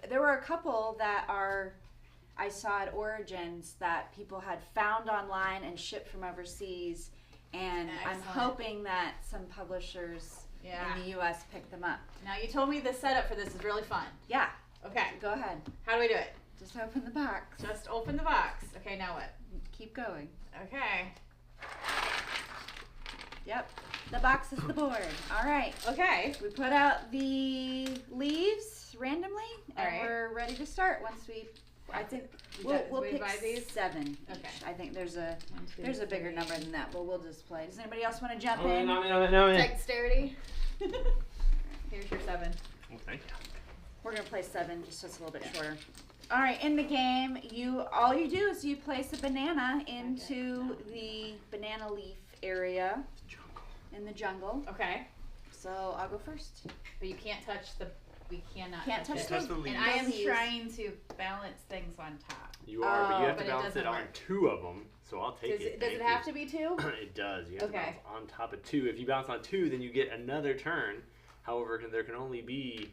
There were a couple that I saw at Origins that people had found online and shipped from overseas, and I'm Excellent. hoping that some publishers Yeah. in the US pick them up. Now you told me the setup for this is really fun. Yeah, Okay. go ahead. How do we do it? Just open the box. Just open the box. Okay, now what? Keep going. Okay. Yep. The box is the board. All right. Okay. We put out the leaves randomly, and All right. we're ready to start once we. I think You we'll, got- we'll we pick buy these? 7. Okay. Each. I think there's a 1, 2, there's a bigger 3. number than that, but we'll just play. Does anybody else want to jump Oh, in? no. Dexterity. Here's your 7. Okay. We're gonna play 7, just so it's a little bit shorter. All right. In the game, all you do is you place a banana into the banana leaf area in the jungle. Okay. So I'll go first. But you can't touch the. We cannot Can't touch it. the And I am leaves. trying to balance things on top. You are, but you have but to it balance it doesn't on work. 2 of them. So I'll take Does it. it, does it have to be 2? It does. You have Okay. to balance on top of 2. If you bounce on 2, then you get another turn. However, there can only be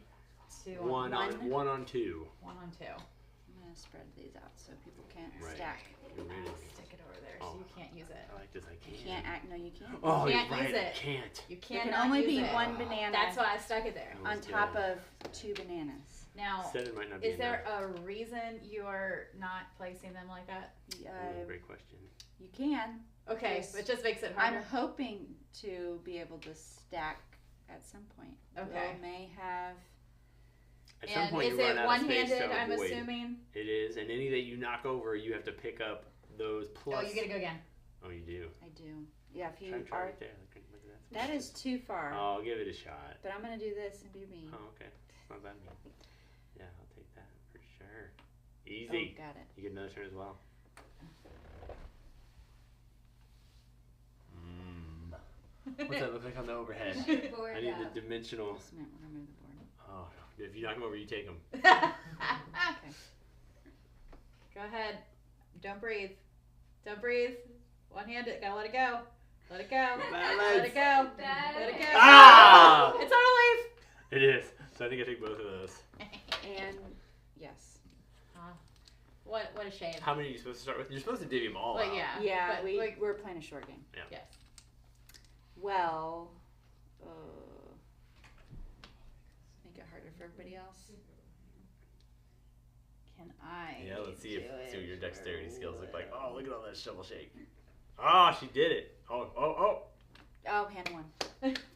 2 one on 2. 1 on 2. I'm gonna spread these out so people can't Right. stack. You're ready. Stick it over there Oh. so you can't use it. I like this. I You can't. can't act. No, you can't. Oh, You you're can't right. use I it. can't. You There cannot can only use be it. one banana That's why I stuck it there. That on was top good. of 2 bananas. Now, 7 might not be is there enough. a reason you're not placing them like that? Great question. You can. Okay, Yes. it just makes it I'm harder. hoping to be able to stack at some point. Okay. Will may have. At some And point, is you run it out of space one-handed, to I'm avoid. assuming? It is, and any that you knock over, you have to pick up those plus. Oh, you gotta go again. Oh, you do. I do. Yeah, if you Try are. right there. Look at that. That is too far. Oh, I'll give it a shot. But I'm gonna do this and be mean. Oh, okay. It's not that mean. Yeah, I'll take that for sure. Oh, Easy. got it. You get another turn as well. What's that look like on the overhead? I need the dimensional. Just a minute, we're gonna move the board. Oh, if you knock them over, you take them. Okay. Go ahead. Don't breathe. Don't breathe. One-handed. Gotta let it go. Let it go. Let it go. Let it go. Ah! It's on a leaf. It is. So I think I take both of those. And yes. What a shame. How many are you supposed to start with? You're supposed to divvy them all But out. yeah. Yeah, But we're playing a short game. yes. Well, make it harder for everybody else. Can I? Yeah, let's see do what it your dexterity for skills look like. Will? Oh, look at all that shovel shake. Oh, she did it. Oh. Oh, Hannah won.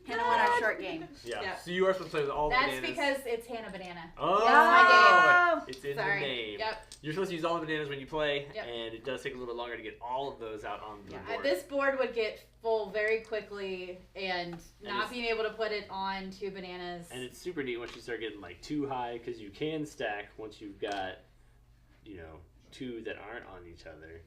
Hannah won our short game. Yeah. Yeah. So you are supposed to play with all the That's bananas. because it's Hannah Banana. Oh, Yeah. it's in Sorry. the name. Yep. You're supposed to use all the bananas when you play, Yep. and it does take a little bit longer to get all of those out on the board. This board would get full very quickly, and not it's- being able to put it on 2 bananas. And it's super neat once you start getting like too high, because you can stack once you've got, 2 that aren't on each other,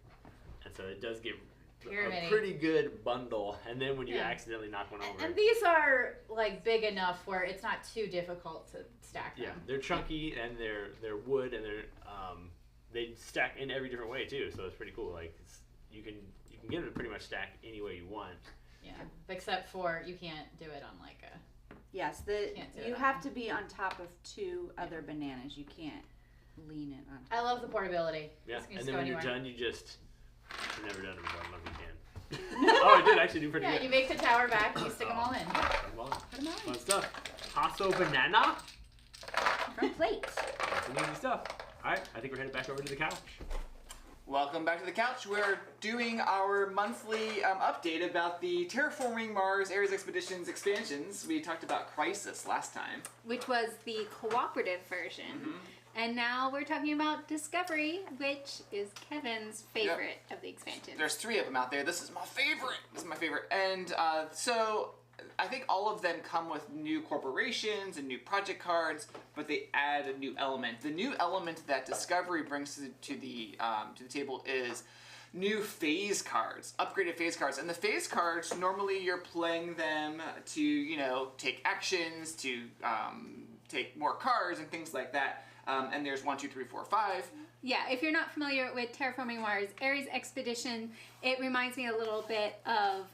and so it does get Pyramid-y. a pretty good bundle. And then when you Yeah. accidentally knock one over, And these are like big enough where it's not too difficult to stack them. yeah, they're chunky and they're wood and they stack in every different way too. So it's pretty cool. Like you can get them to pretty much stack any way you want. Yeah. Except for you can't do it on like a. Yes, Can't do you it. have to be on top of 2 other bananas. You can't lean it on top. I love the portability. Yeah, This can and just then go when you're anywhere. done, I've never done it before. I don't know if you can. Oh, I did actually do pretty Yeah, good. you make the tower back, you stick them all in. Come on. Put 'em on. Fun stuff. Tasso Banana. From plate. That's some easy stuff. All right, I think we're headed back over to the couch. Welcome back to the couch. We're doing our monthly update about the Terraforming Mars Ares Expeditions expansions. We talked about Crisis last time. Which was the cooperative version. And now we're talking about Discovery, which is Kevin's favorite of the expansions. There's 3 of them out there. This is my favorite. And so I think all of them come with new corporations and new project cards, but they add a new element. The new element that Discovery brings to the table is new phase cards, upgraded phase cards. And the phase cards, normally you're playing them to, take actions, to take more cards and things like that. And there's 1, 2, 3, 4, 5. Yeah, if you're not familiar with Terraforming Mars Ares Expedition, it reminds me a little bit of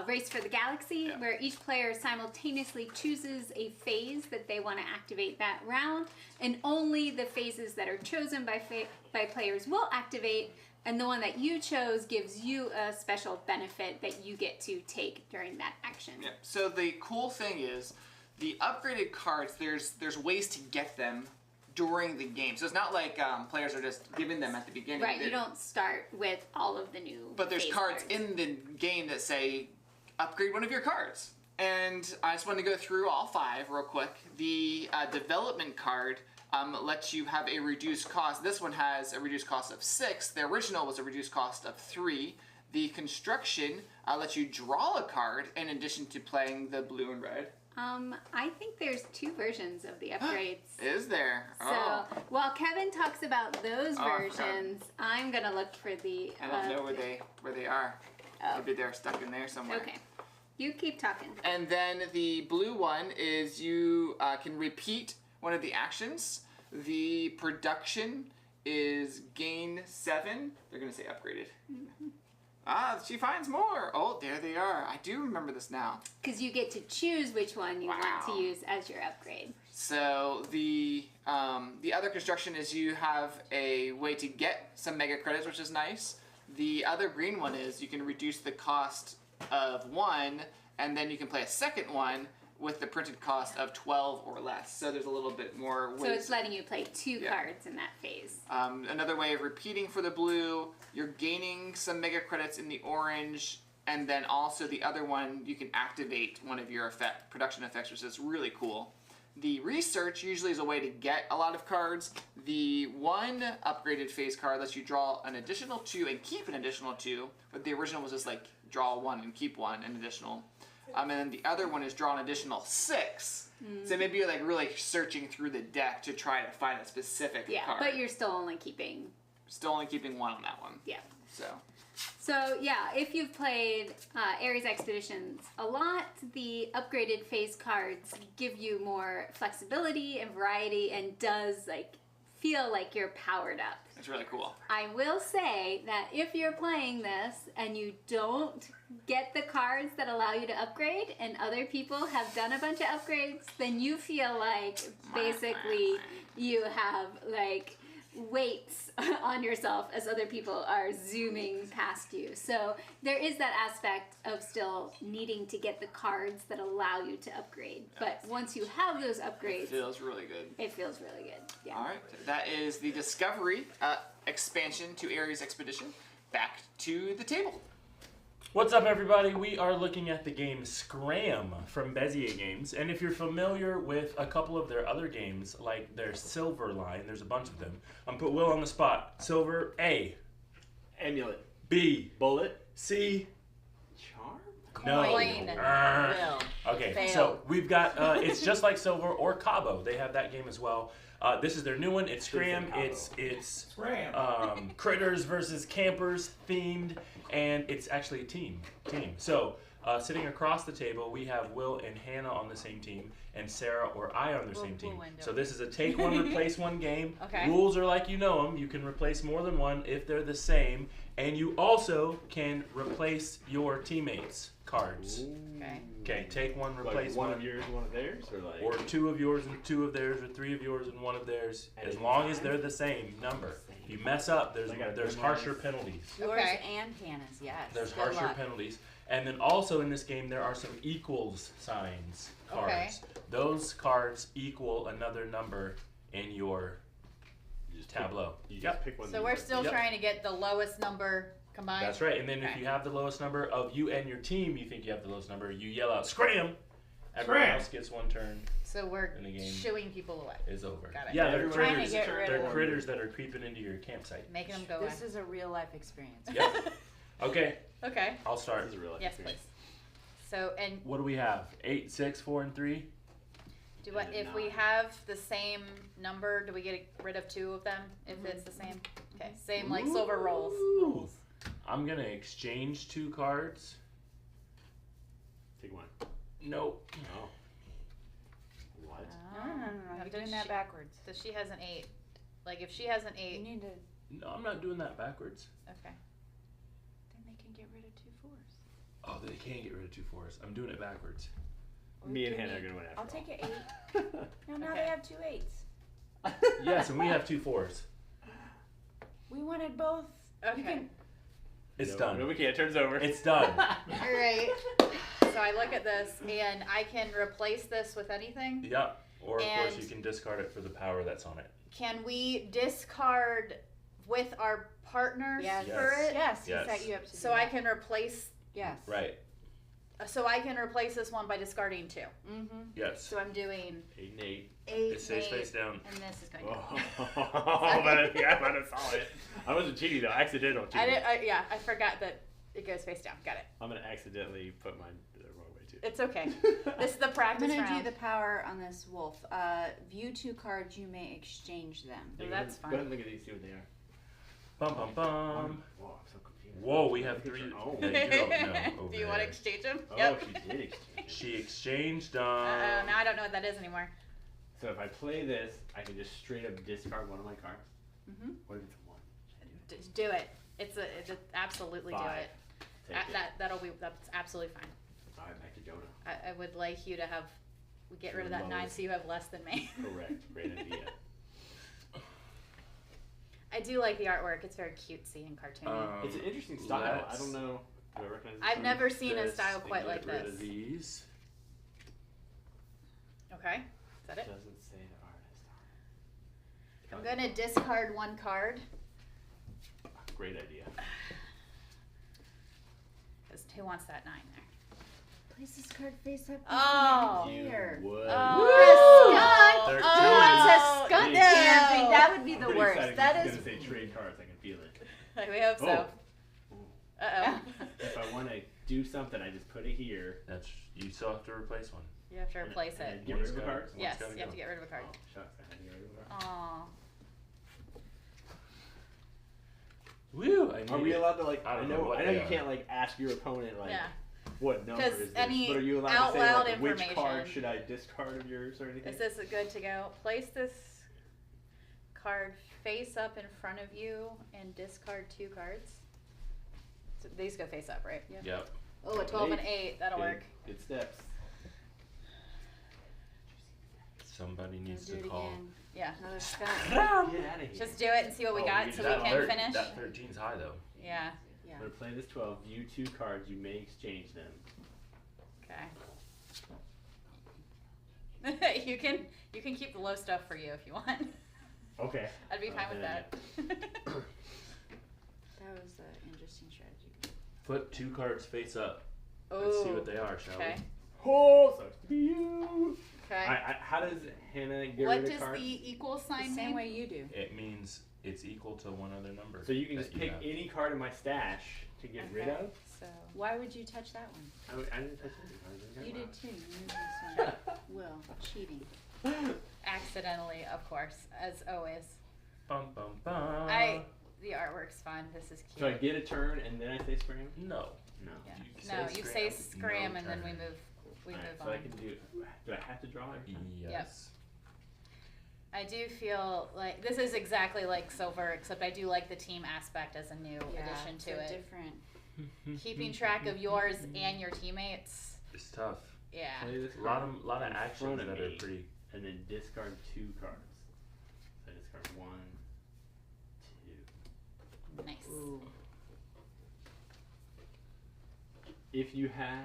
Race for the Galaxy, where each player simultaneously chooses a phase that they want to activate that round, and only the phases that are chosen by players will activate, and the one that you chose gives you a special benefit that you get to take during that action. Yeah. So the cool thing is, the upgraded cards, there's ways to get them during the game. So it's not like players are just giving them at the beginning. Right, you don't start with all of the new But there's phase cards in the game that say, upgrade one of your cards. And I just want to go through all 5 real quick. The development card lets you have a reduced cost. This one has a reduced cost of 6. The original was a reduced cost of 3. The construction lets you draw a card in addition to playing the blue and red. I think there's 2 versions of the upgrades. Is there? So while Kevin talks about those Oh, I forgot. versions, I'm gonna look for the. I don't know where they are. Oh. Maybe they're stuck in there somewhere. Okay, you keep talking. And then the blue one is you can repeat one of the actions. The production is gain 7. They're going to say upgraded. She finds more. Oh, there they are. I do remember this now. Because you get to choose which one you want to Wow. use as your upgrade. So the other construction is you have a way to get some mega credits, which is nice. The other green one is you can reduce the cost of 1, and then you can play a second one, with the printed cost of 12 or less. So there's a little bit more ways. So it's letting you play 2 cards in that phase. Another way of repeating for the blue, you're gaining some mega credits in the orange, and then also the other one, you can activate one of your production effects, which is really cool. The research usually is a way to get a lot of cards. The one upgraded phase card lets you draw an additional 2 and keep an additional 2, but the original was just like draw 1 and keep 1, an additional. And then the other one is draw an additional 6. So maybe you're like really searching through the deck to try to find a specific card. But you're still only keeping 1 on that one. Yeah. So yeah, if you've played Ares Expeditions a lot, the upgraded phase cards give you more flexibility and variety and does like feel like you're powered up. it's really cool. I will say that if you're playing this and you don't get the cards that allow you to upgrade and other people have done a bunch of upgrades, then you feel like basically you have like weights on yourself as other people are zooming past you. So there is that aspect of still needing to get the cards that allow you to upgrade. But once you have those upgrades, It feels really good. it feels really good. Yeah. All right, that is the Discovery expansion to Ares Expedition. Back to the table. What's up, everybody? We are looking at the game Scram from Bezier Games, and if you're familiar with a couple of their other games, like their Silver line, there's a bunch of them. I'm put Will on the spot. Silver, A. Amulet. B. Bullet. C. Charm? No. Coin. Will. Okay, Fail. so we've got, it's just like Silver or Cabo. They have that game as well. This is their new one. It's Scram. It's critters versus campers themed, and it's actually a team. So sitting across the table, we have Will and Hannah on the same team, and Sarah or I on the same team. So this is a take one, replace one game. Okay. Rules are like you know them. You can replace more than one if they're the same, and you also can replace your teammates' cards. Okay. Okay, take one, Like replace one of yours, one of theirs, or like. or 2 of yours and 2 of theirs, or 3 of yours and 1 of theirs, as long as they're the same number. If you mess up, there's harsher penalties. Yours Okay. and Hannah's, yes. There's Good harsher luck. penalties. And then also in this game, there are some equals signs cards. Okay. Those cards equal another number in your tableau. You just Yep. pick one. So we're still Yep. trying to get the lowest number combined. That's right. And then if Okay. you have the lowest number of you and your team, you think you have the lowest number, you yell out, Scram! Everyone else gets 1 turn. So we're In the game. shooing people away. Is over. Got it. Yeah, they're Everyone critters. gets a turn. They're critters that are creeping into your campsite. Making them go away. This is a real life experience. Yep. Okay, Okay. I'll start. This is a real life Yes, experience. please. So, and What do we have? 8, 6, 4, and 3? do And a if we 9. have the same number, do we get rid of 2 of them if it's the same? Okay, same like silver rolls. Ooh. I'm gonna exchange 2 cards. Take one. Nope. Oh. What? No. You're doing that backwards. So she has an 8. Like if she has an You 8, need to. No, I'm not doing that backwards. okay. Then they can get rid of 2 4s. Oh, they can't get rid of 2 4s. I'm doing it backwards. Me and Give Hannah me- are gonna win after I'll all. take an 8. No, now Okay. they have 2 8s. Yes, and we have 2 4s. We wanted both. You Okay. can- It's No, done. No, we can't. Turn's over. It's done. All right. So I look at this and I can replace this with anything. Yep. Or of course And- you can discard it for the power that's on it. Can we discard with our partners Yes. for it? Yes, he Yes. set you up to do So I that. can replace. Yes. Right. So I can replace this one by discarding 2. Mm-hmm. Yes. So I'm doing 8 and 8. 8, It stays 8, face down. and this is going Oh, to. but I might have saw it. I wasn't cheating though. Accidental cheating. Yeah, I forgot that it goes face down. Got it. I'm gonna accidentally put mine the wrong way too. It's okay. This is the I'm practice gonna round. do the power on this wolf. View 2 cards, you may exchange them. Yeah, go that's ahead- fine. Go ahead and look at these. See what they are. Bum bum bum. Whoa, I'm so confused. Whoa, we have 3. Oh. Yeah, you don't know over Do you want to there. exchange them? Oh, Yep. she did exchange. She exchanged Now I don't know what that is anymore. So if I play this, I can just straight up discard one of my cards. Mhm. What if it's a 1? Do it. It's absolutely do 5. it. Take it. That's absolutely fine. All right, back to Jonah. I would like you to have get rid of that 9 so you have less than me. Correct. Great idea. I do like the artwork. It's very cutesy and cartoony. It's an interesting style. I let's- don't know. Do I recognize this I've one? never seen a this style and quite get like rid this. of these. that it? Doesn't say the artist. I'm gonna discard one card. Great idea. Because who wants that 9 there? Place this card face up. Oh. You would. Oh, Woo! oh, it's a skunk No. camping. That would be I'm the pretty worst. excited That because is. it's gonna say trade cards. I can feel it. We hope so. Oh. Uh-oh. If I want to do something, I just put it here. That's you still have to replace one. You have to replace And it. get rid of a card. Yes, gotta you have go. to get rid of a card. Oh, shucks. I had to get rid of a card. Aw. Woo! Are we allowed to like? I I don't know know. what I know they you are. can't like ask your opponent like Yeah. what number 'Cause is this, any but are you allowed out to say loud like which card information. should I discard of yours or anything? Is this good to go? Place this card face up in front of you and discard 2 cards. So these go face up, right? Yeah. Yep. Oh, a 12 and 8. That'll work. Good steps. Somebody needs Do to it call. again. Yeah, another skunk. Get out of here. Just do it and see what we got so we that can finish. That 13's high though. Yeah. I'm gonna play this 12. View 2 cards. You may exchange them. Okay. you can keep the low stuff for you if you want. Okay. I'd be fine with that. That was an interesting strategy. Flip 2 cards face up. Oh. Let's see what they are, shall Okay. Oh, sucks to be you. Okay. How does Hannah get What rid of does cards? the equal The sign same mean? way you do. we? It means it's equal to one other number. So you can that just pick have. any card in my stash to get rid Okay. of. So Why would you touch that one? I didn't touch any. You did too. You moved this one. Will, cheating. accidentally, of course, as always. Bum bum bum. The artwork's fun. This is cute. So I get a turn and then I say Scram? No. No. Yeah. You No, say you say Scram, scram no and then we turn. move. We Alright, move so on. I can do I have to draw every time? Yes. I do feel like this is exactly like Silver, except I do like the team aspect as a new addition to it. Different. Keeping track of yours and your teammates. It's tough. Yeah. Play this A lot card of in actions front of that are me, pretty. and then discard 2 cards. So I discard 1, 2. Nice. Ooh. If you have,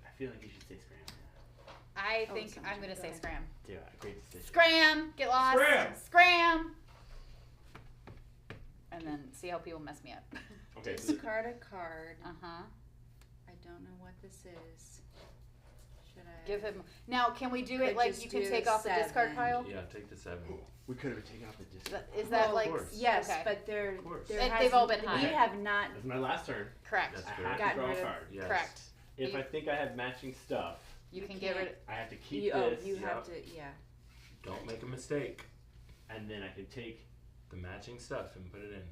I feel like you should say Scram. I Oh, think sounds I'm gonna good. say scram. Yeah, great decision. Scram! Get lost. Scram! Scram! And then see how people mess me up. Okay, so Discard a card. Uh-huh. I don't know what this is. Should I? Give him. Now, can we do Could it like just you can do take off the discard 7. pile? Yeah, take the 7. we could have taken off the discard. Is that Well, like. of course. Yes, Okay. but there. course. there They've hasn't- all been We high. have not. That's my last turn. Correct. That's I good. have to Gotten draw rid a of- card. Yes. Correct. If You- I think I have matching stuff, You You can get rid of. I have to keep You, this, you yeah. have to. Yeah. Don't make a mistake. and then I can take, The matching stuff and put it in.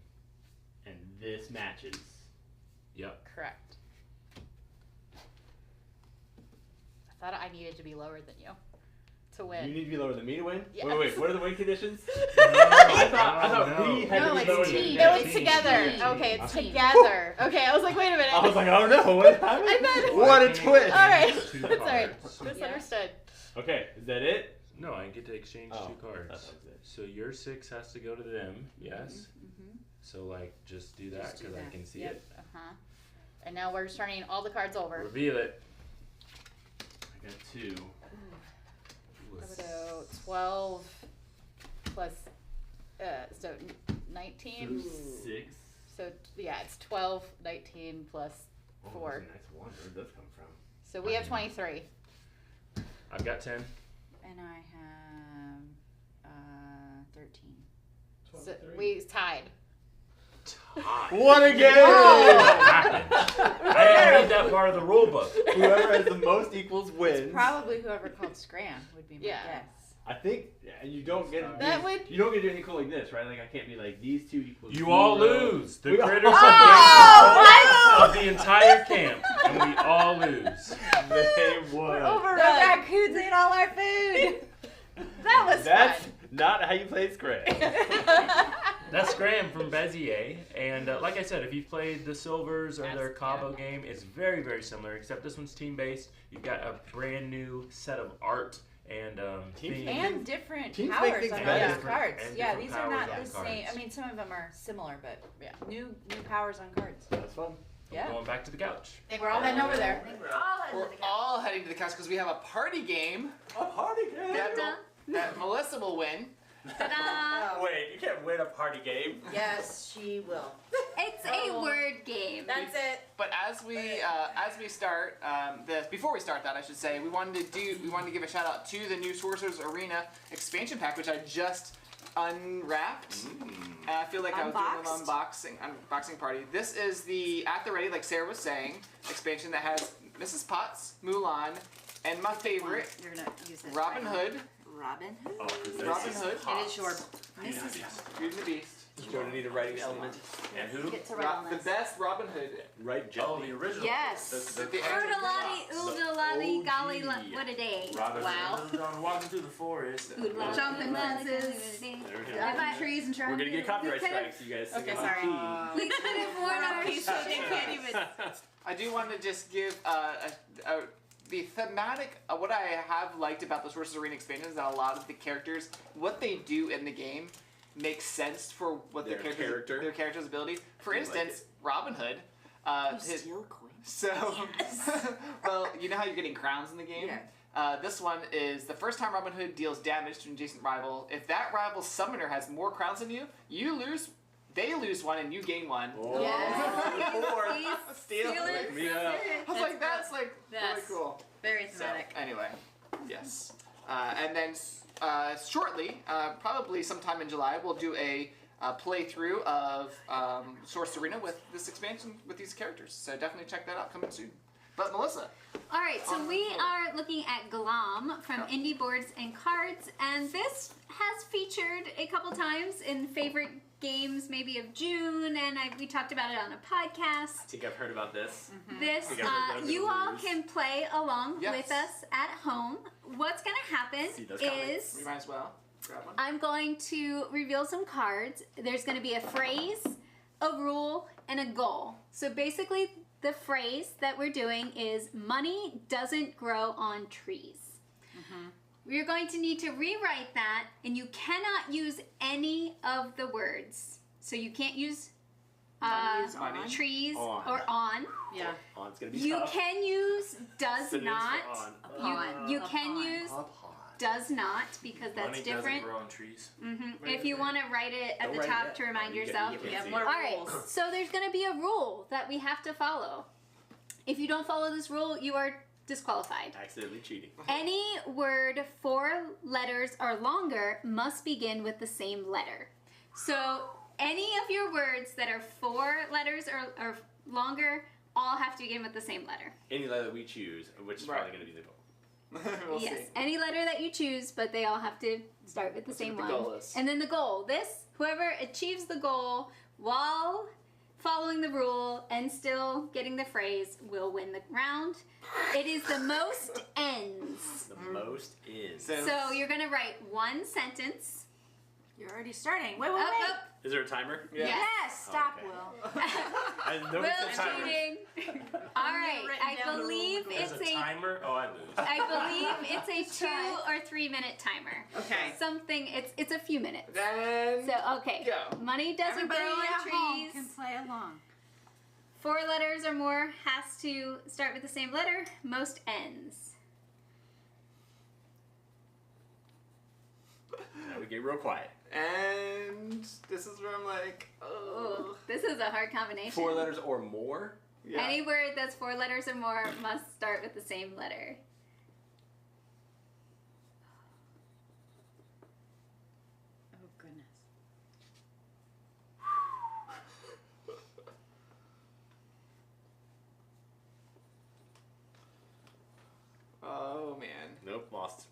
and this matches. Yep. Correct. I thought I needed to be lower than you to win. You need to be lower than me to win? Yes. Wait, what are the win conditions? I I thought we had No, to be it's lower team. than No, them. it's together. Team. Okay, it's Okay. together. Okay, I was like, wait a minute. I was like, I don't know. What happened? I thought- What a twist. All right, Two that's all right. cards. Misunderstood. Okay, is that it? No, I get to exchange Oh, 2 cards. that was it. So your 6 has to go to them. Yes. Mm-hmm. So like, just do that Just do because I that. can see Yep. it. Uh huh. And now we're turning all the cards over. Reveal it. I got 2. So 12 plus, so 19. 6. So yeah, it's 12, 19 plus Oh, 4. that's a nice one. Where did this come from? So we have 23. I've got 10. And I have 13. So we tied. What a game! What happened? I didn't read that part of the rule book. Whoever has the most equals wins. Probably whoever called Scram would be my Yeah. guess. I think you don't get That would- you don't get to do anything cool like this, right? Like I can't be like these 2 equals. You all 0. lose. The We all- critters Oh, of the entire camp, and we all lose. They won. Overrun. The raccoons ate all our food. That was That's fun. not how you play Scram. That's Scram from Bezier, and like I said, if you've played the Silvers or their That's- Cabo yeah. game, it's very, very similar, except this one's team-based. You've got a brand new set of art and Teams themes. And different Teams make powers things on better. those Different- cards. and Yeah, different these are not powers the on same. cards. I mean, some of them are similar, but Yeah. new powers on cards. That's fun. Yeah. Going back to the couch. I think we're all heading over there. I think we're all heading to the couch. All heading heading to the couch because we have a party game A party game. that Melissa will win. Ta-da! Wait, you can't win a party game. Yes, she will. It's a word game. That's it. But as we start this, before we start that, I should say, we wanted to give a shout out to the new Sorcerers Arena expansion pack, which I just unwrapped. And I feel like I was doing an unboxing party. This is the at the ready, like Sarah was saying, expansion that has Mrs. Potts, Mulan, and my favorite, You're gonna use this. Robin Hood. Robin Hood? Oh, Robin Hood. It is your Mrs. Beauty and the Beast. You're going to need a writing element. And who? Get to write on The this. best Robin Hood. Right, Oh, the original. Yes. The Oodalati, oodalati, OG. golly, what a day. Robin Wow. Hood on walking through the forest. Oodalati, Jumping fences. There we Up go. in trees and trying We're going to get copyright could've- strikes, you guys. Okay, sing sorry. along. We could have worn our So they can't even. I do want to just give the thematic. What I have liked about the Sorcerers Arena expansion is that a lot of the characters, what they do in the game, makes sense for what Their character. their character's ability. For I instance, like Robin Hood. Steal coins. So, well, you know how you're getting crowns in the game? Yeah. This one is the first time Robin Hood deals damage to an adjacent rival. If that rival's summoner has more crowns than you, you lose. They lose one and you gain one. Oh, Yes. Steal. Stealer. me up. I was like, that's like really Yes. cool. Very So, thematic. anyway, yes. And then shortly, probably sometime in July, we'll do a playthrough of Source Arena with this expansion with these characters. So definitely check that out coming soon. But Melissa, All right, so we are looking at Glom from Indie Boards and Cards, and this has featured a couple times in favorite games, maybe of June, and we talked about it on a I podcast. think I've heard about this. This, think I've heard about you the all news. can play along Yes. with us at home. What's going to happen See those comments. is we might as well grab one. I'm going to reveal some cards. There's going to be a phrase, a rule, and a goal. So basically, the phrase that we're doing is money doesn't grow on trees. We're going to need to rewrite that, and you cannot use any of the words. So you can't use Money. trees On. or on. Yeah. Oh, it's going to be You tough. can use does Synonyms not. for on. You can Upon. use does not because that's Money different. doesn't grow on trees. If you want to write it at Don't the write top it. to remind You can't- yourself. you We can't have see more it. All right, rules. so there's going to be a rule that we have to follow. If you don't follow this rule, you are disqualified. Accidentally cheating. Any word 4 letters or longer must begin with the same letter. So any of your words that are 4 letters or longer all have to begin with the same letter. Any letter we choose, which is Right. probably going to be the goal. We'll Yes, see. any letter that you choose, but they all have to start with the Let's see same what the one. goal is. And then the goal. Whoever achieves the goal while following the rule and still getting the phrase will win the round. It is the most ends. The most is. So you're gonna write one sentence. You're already starting. Wait, Up, up. Is there a timer? Yeah. Yes. Stop, Okay. Will. I know Will it's a timer. cheating. All right, written I down the believe rule. it's There's a timer. Oh, I lose. I believe it's a 2 try. or 3 minute timer. Okay. Something. It's a few minutes. Then So okay. Go. Money doesn't Everybody grow at on home trees. can play along. 4 letters or more has to start with the same letter. Most ends. Now we get real quiet. and this is where I'm like, oh. Ooh, this is a hard combination. 4 letters or more? Yeah. Any word that's 4 letters or more must start with the same letter. Oh goodness. Oh man. Nope, lost.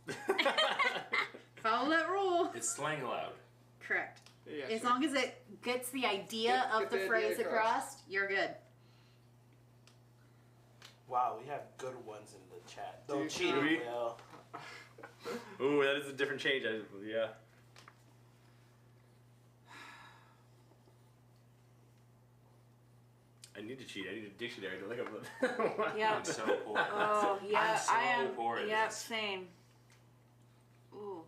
Follow that rule. It's slang allowed. Correct. Yeah, As sure. long as it gets the idea Get of the the idea phrase across. across, you're good. Wow, we have good ones in the chat. Don't Dude, cheat, do we? Will. Ooh, that is a different change. Yeah. I need to cheat. I need a dictionary to look up. Yeah. I'm so poor. Oh, yeah. I'm so I am. poor at Yep, this. same. Ooh.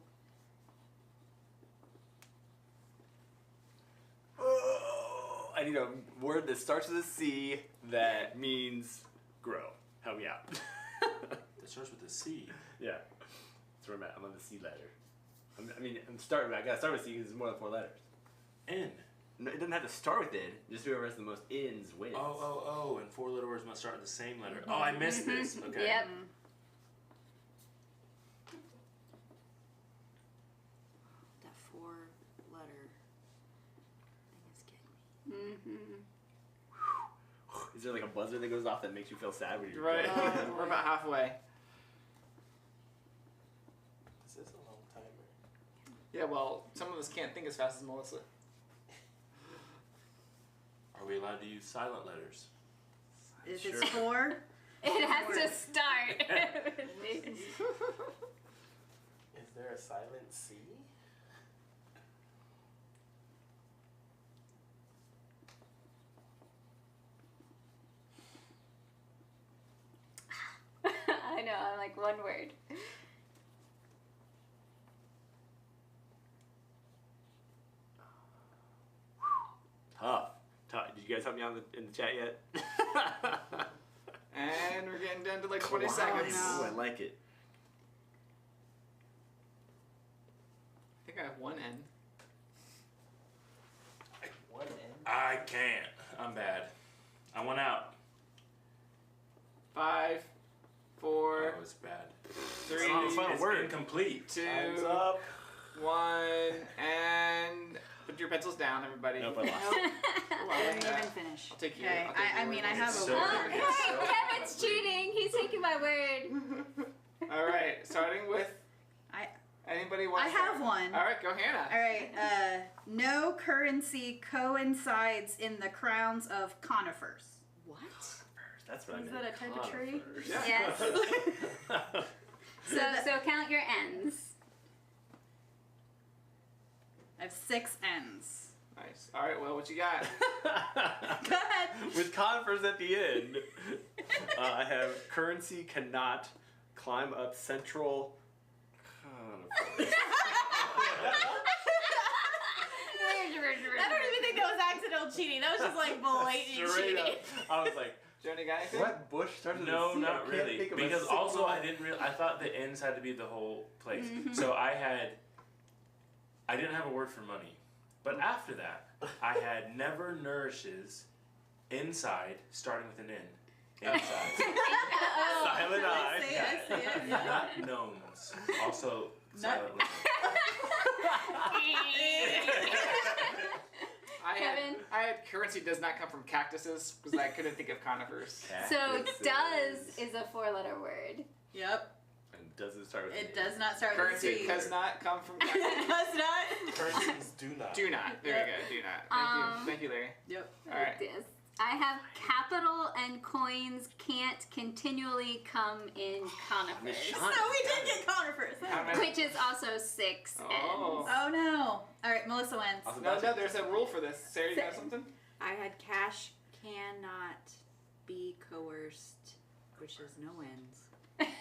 Oh, I need a word that starts with a C that means grow. Help me out. It starts with a C. Yeah. That's where I'm at. I'm on the C letter. I'm starting. I gotta start with C because it's more than 4 letters. N. No, it doesn't have to start with N. Just whoever has the most N's wins. Oh, and 4 letter words must start with the same letter. Oh, I missed this. Okay. Yep. That 4-letter thing is getting me. Mm-hmm. Is there like a buzzer that goes off that makes you feel sad when you're Right. playing? We're about halfway. This is a long timer. Yeah, well, some of us can't think as fast as Melissa. Are we allowed to use silent letters? If Sure. it's 4, It has to start. Is there a silent C? I know, I'm like one word. Tough. Did you guys help me out in the chat yet? And we're getting down to like 20 Come on. seconds. Ooh, I like it. I think I have 1 N. One N. I can't. I'm bad. I went out. 5, 4, Oh, it's bad. 3, Final It's word. incomplete. 2, Time's up. 1, and put your pencils down, everybody. Nope, I lost. I didn't even finish. I'll take your. Okay, I'll take I your mean, word. I have It's a so word. good. Hey, Kevin's cheating. He's taking my word. All right, starting with. I- Anybody want? I have one. All right, go Hannah. All right. No currency coincides in the crowns of conifers. What? That's what I Is meant. that a type of tree? Conifers. Yeah. Yes. So count your N's. I have 6 N's. Nice. All right, well, what you got? Go ahead. With conifers at the end, I have currency cannot climb up central conifers. I don't even think that was accidental cheating. That was just like blatant Straight cheating. up. I was like, Johnny, got anything? what bush starts with No, a C? not I can't really. think of a Because single- also I didn't I thought the ends had to be the whole place. So I didn't have a word for money. But after that, I had never nourishes inside, starting with an N. Inside. Silent I eye. see it, I see it. Yeah. Not gnomes. Also silent letter. Kevin? I had currency does not come from cactuses because I couldn't think of conifers. So Cactuses. does is a 4-letter word. Yep. And does it start with It an does not start with a Currency C. does not come from cactuses. It does not. Currencies do not. Do not. There you go. Do not. Thank you. Thank you, Larry. Yep. All right. Yes. I have capital and coins can't continually come in conifers. So we did get conifers. How many? Which is also 6 Oh. N's. Oh no. Alright, Melissa wins. I was No, about to- no, there's a rule for this. Sarah, you got something? I had cash cannot be coerced, which is no ends. I think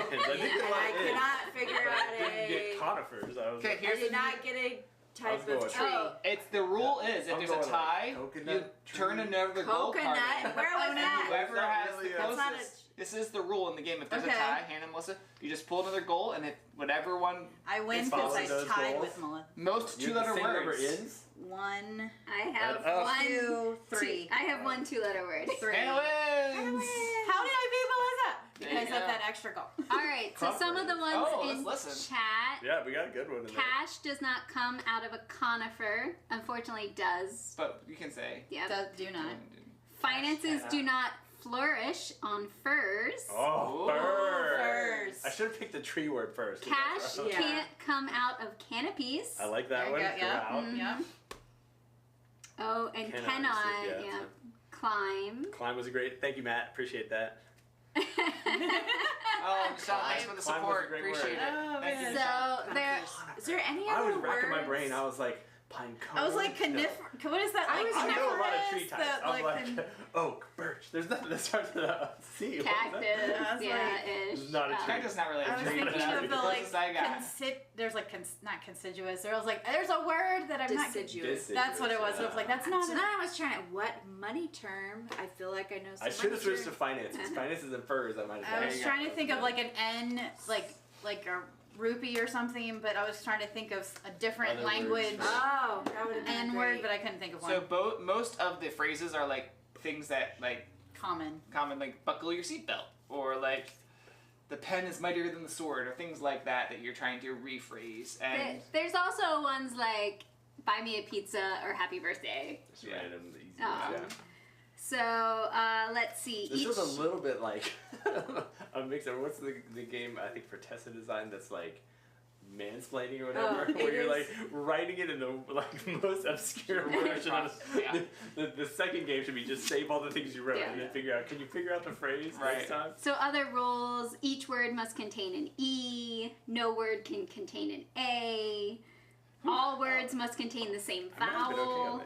And there's a lot I of ends. cannot figure But out I didn't get conifers. I was Okay, like, I here's did the not get a type going- of tree. Oh. It's the rule is if I'm there's a going like tie, coconut you tree. turn another gold card Coconut? in. Where was Oh, no. that? Whoever That's not has really the a- That's not closest. This is the rule in the game. If there's Okay. a tie, Hannah and Melissa, you just pull another goal, and if whatever one I win It's because I following those tied goals. with Melissa. most You have the two-letter same number words. ends? 1, I have Oh. 1, 2, 3. I have 1 2-letter word. 3. Hannah wins. How did I beat Melissa? There you Because of go. that extra goal. All right, so some of the ones Oh, in let's listen. chat. Yeah, we got a good one in there. Cash does not come out of a conifer. Unfortunately, does. But you can say. Yep. Do not. Finances do not flourish on furs. Oh, Ooh. bird. Furs. I should have picked the tree word first. Cash Yeah. can't come out of canopies. I like that There one. you go, yeah. Wow. Yep. Oh, and Cannot, cannot, yeah, yeah, so- climb. Climb was a great. Thank you, Matt. Appreciate that. Oh, Michelle, thanks for the Climb was a support. great Appreciate word. it. Oh, Thank you, man. Michelle. So there, Is there any I other was racking my words? brain. I was like, pine cone. I was like, what is that? I Like, was I know a lot of coniferous? tree types. That, I'm like, can- oak, birch. There's nothing that starts with a C. What is that? Cactus, was yeah, ish. Not a tree. Cactus not really I a was tree. thinking but that's of the the closest I got. there's like not contiguous. There was like there's a word that I'm not. Deciduous. That's what it was. It was like that's not. So then I was trying to, what money term? I feel like I know some I should have money switched to term. finances. Finances and furs. I might have I was done. trying to think of like an N, like a rupee or something, but I was trying to think of a different Other language words. Oh, that would have been N great. word, but I couldn't think of one. So most of the phrases are like things that like Common. common, like buckle your seatbelt, or like the pen is mightier than the sword, or things like that you're trying to rephrase. And There's also ones like buy me a pizza or happy birthday. Just random, easy. Oh. Yeah. So let's see. This Each was a little bit like a mix of what's the game I think for Tessa Design that's like mansplaining or whatever, Oh, where it you're is. like writing it in the like most obscure version. Of Yeah. the second game should be just save all the things you wrote Yeah. and then figure out. Can you figure out the phrase Right. this time? So other rules, each word must contain an E, no word can contain an A, all words must contain the same I might have been okay on vowel, the A one.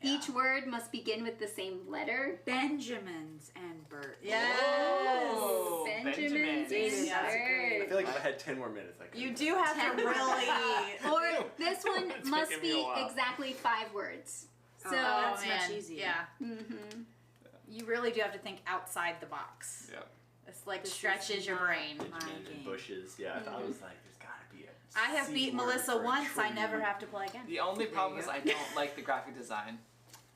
each word must begin with the same letter. Benjamins and Bert. Yes. Oh, Benjamins Benjamins. and Yeah, that's birds. I feel like if I had 10 more minutes, I could. You do have to really. Or this one It's must taken me a be while. exactly 5 words. So, that's much easier. Yeah. mhm. You really do have to think outside the box. Yeah. It's like This stretches is your not brain. my Benjamin game. and bushes. Yeah, I thought I was like, there's gotta be a. I have C beat word Melissa for a once. I tree. never have to play again. The only There problem you is go. I don't like the graphic design.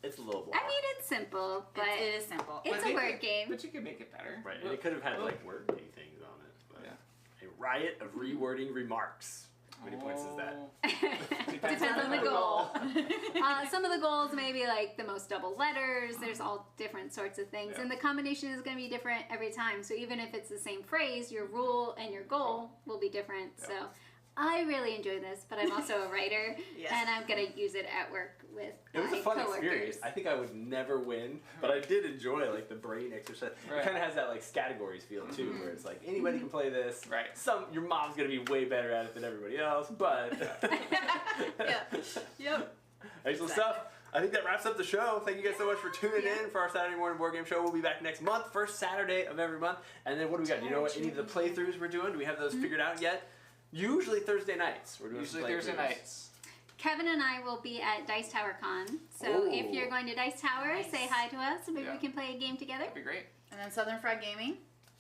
It's a little blah. I mean, it's simple, but It is simple. it's But a they word could- game. But you could make it better. Right, and it could have had like wording things on it. But Yeah. A riot of rewording remarks. How many points is that? Depends on the goal. Some of the goals may be like the most double letters. There's all different sorts of things. Yeah. And the combination is going to be different every time. So even if it's the same phrase, your rule and your goal will be different. Yeah. So I really enjoy this, but I'm also a writer. Yes. And I'm going to use it at work with It was my a fun coworkers. experience. I think I would never win, but I did enjoy like the brain exercise. Right. It kind of has that like categories feel too, where it's like anybody can play this. Right. Your mom's gonna be way better at it than everybody else, but Yeah. Yep. excellent stuff. I think that wraps up the show. Thank you guys so much for tuning in for our Saturday morning board game show. We'll be back next month, first Saturday of every month. And then what do we got? Do you know what any of the playthroughs we're doing? Do we have those figured out yet? Usually Thursday nights. We're doing Usually some Thursday playthroughs. nights. Kevin and I will be at Dice Tower Con. So if Ooh. you're going to Dice Tower, Nice. say hi to us and maybe Yeah. we can play a game together. That'd be great. And then Southern Fried Gaming.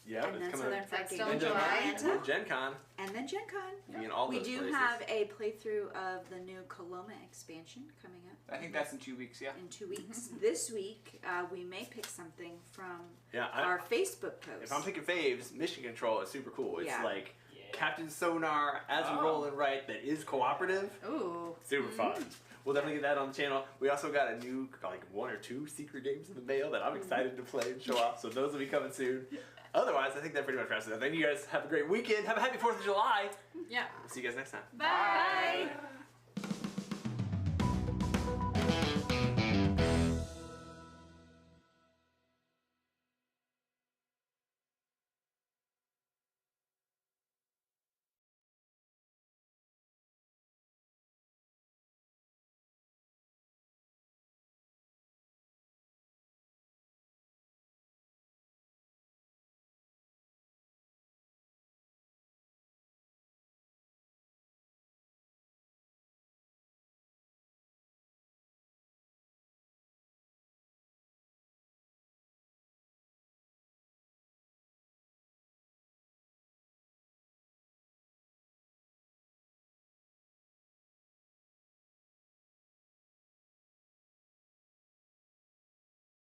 Yeah, And it's then coming Southern up. Fried That's Gaming. still in And Gen July. Con. And Gen Con. And then Gen Con. Being all We those do places. have a playthrough of the new Coloma expansion coming up I think that's in 2 weeks, yeah. in 2 weeks. This week, we may pick something from Yeah, our Facebook post. if I'm picking faves, Mission Control is super cool. It's Yeah. like Captain Sonar as we roll and write that is cooperative. Ooh. Super fun. We'll definitely get that on the channel. We also got a new, like 1 or 2 secret games in the mail that I'm excited to play and show off. So those will be coming soon. Otherwise, I think that pretty much wraps it up. Thank you guys. Have a great weekend. Have a happy 4th of July. Yeah. See you guys next time. Bye. Bye.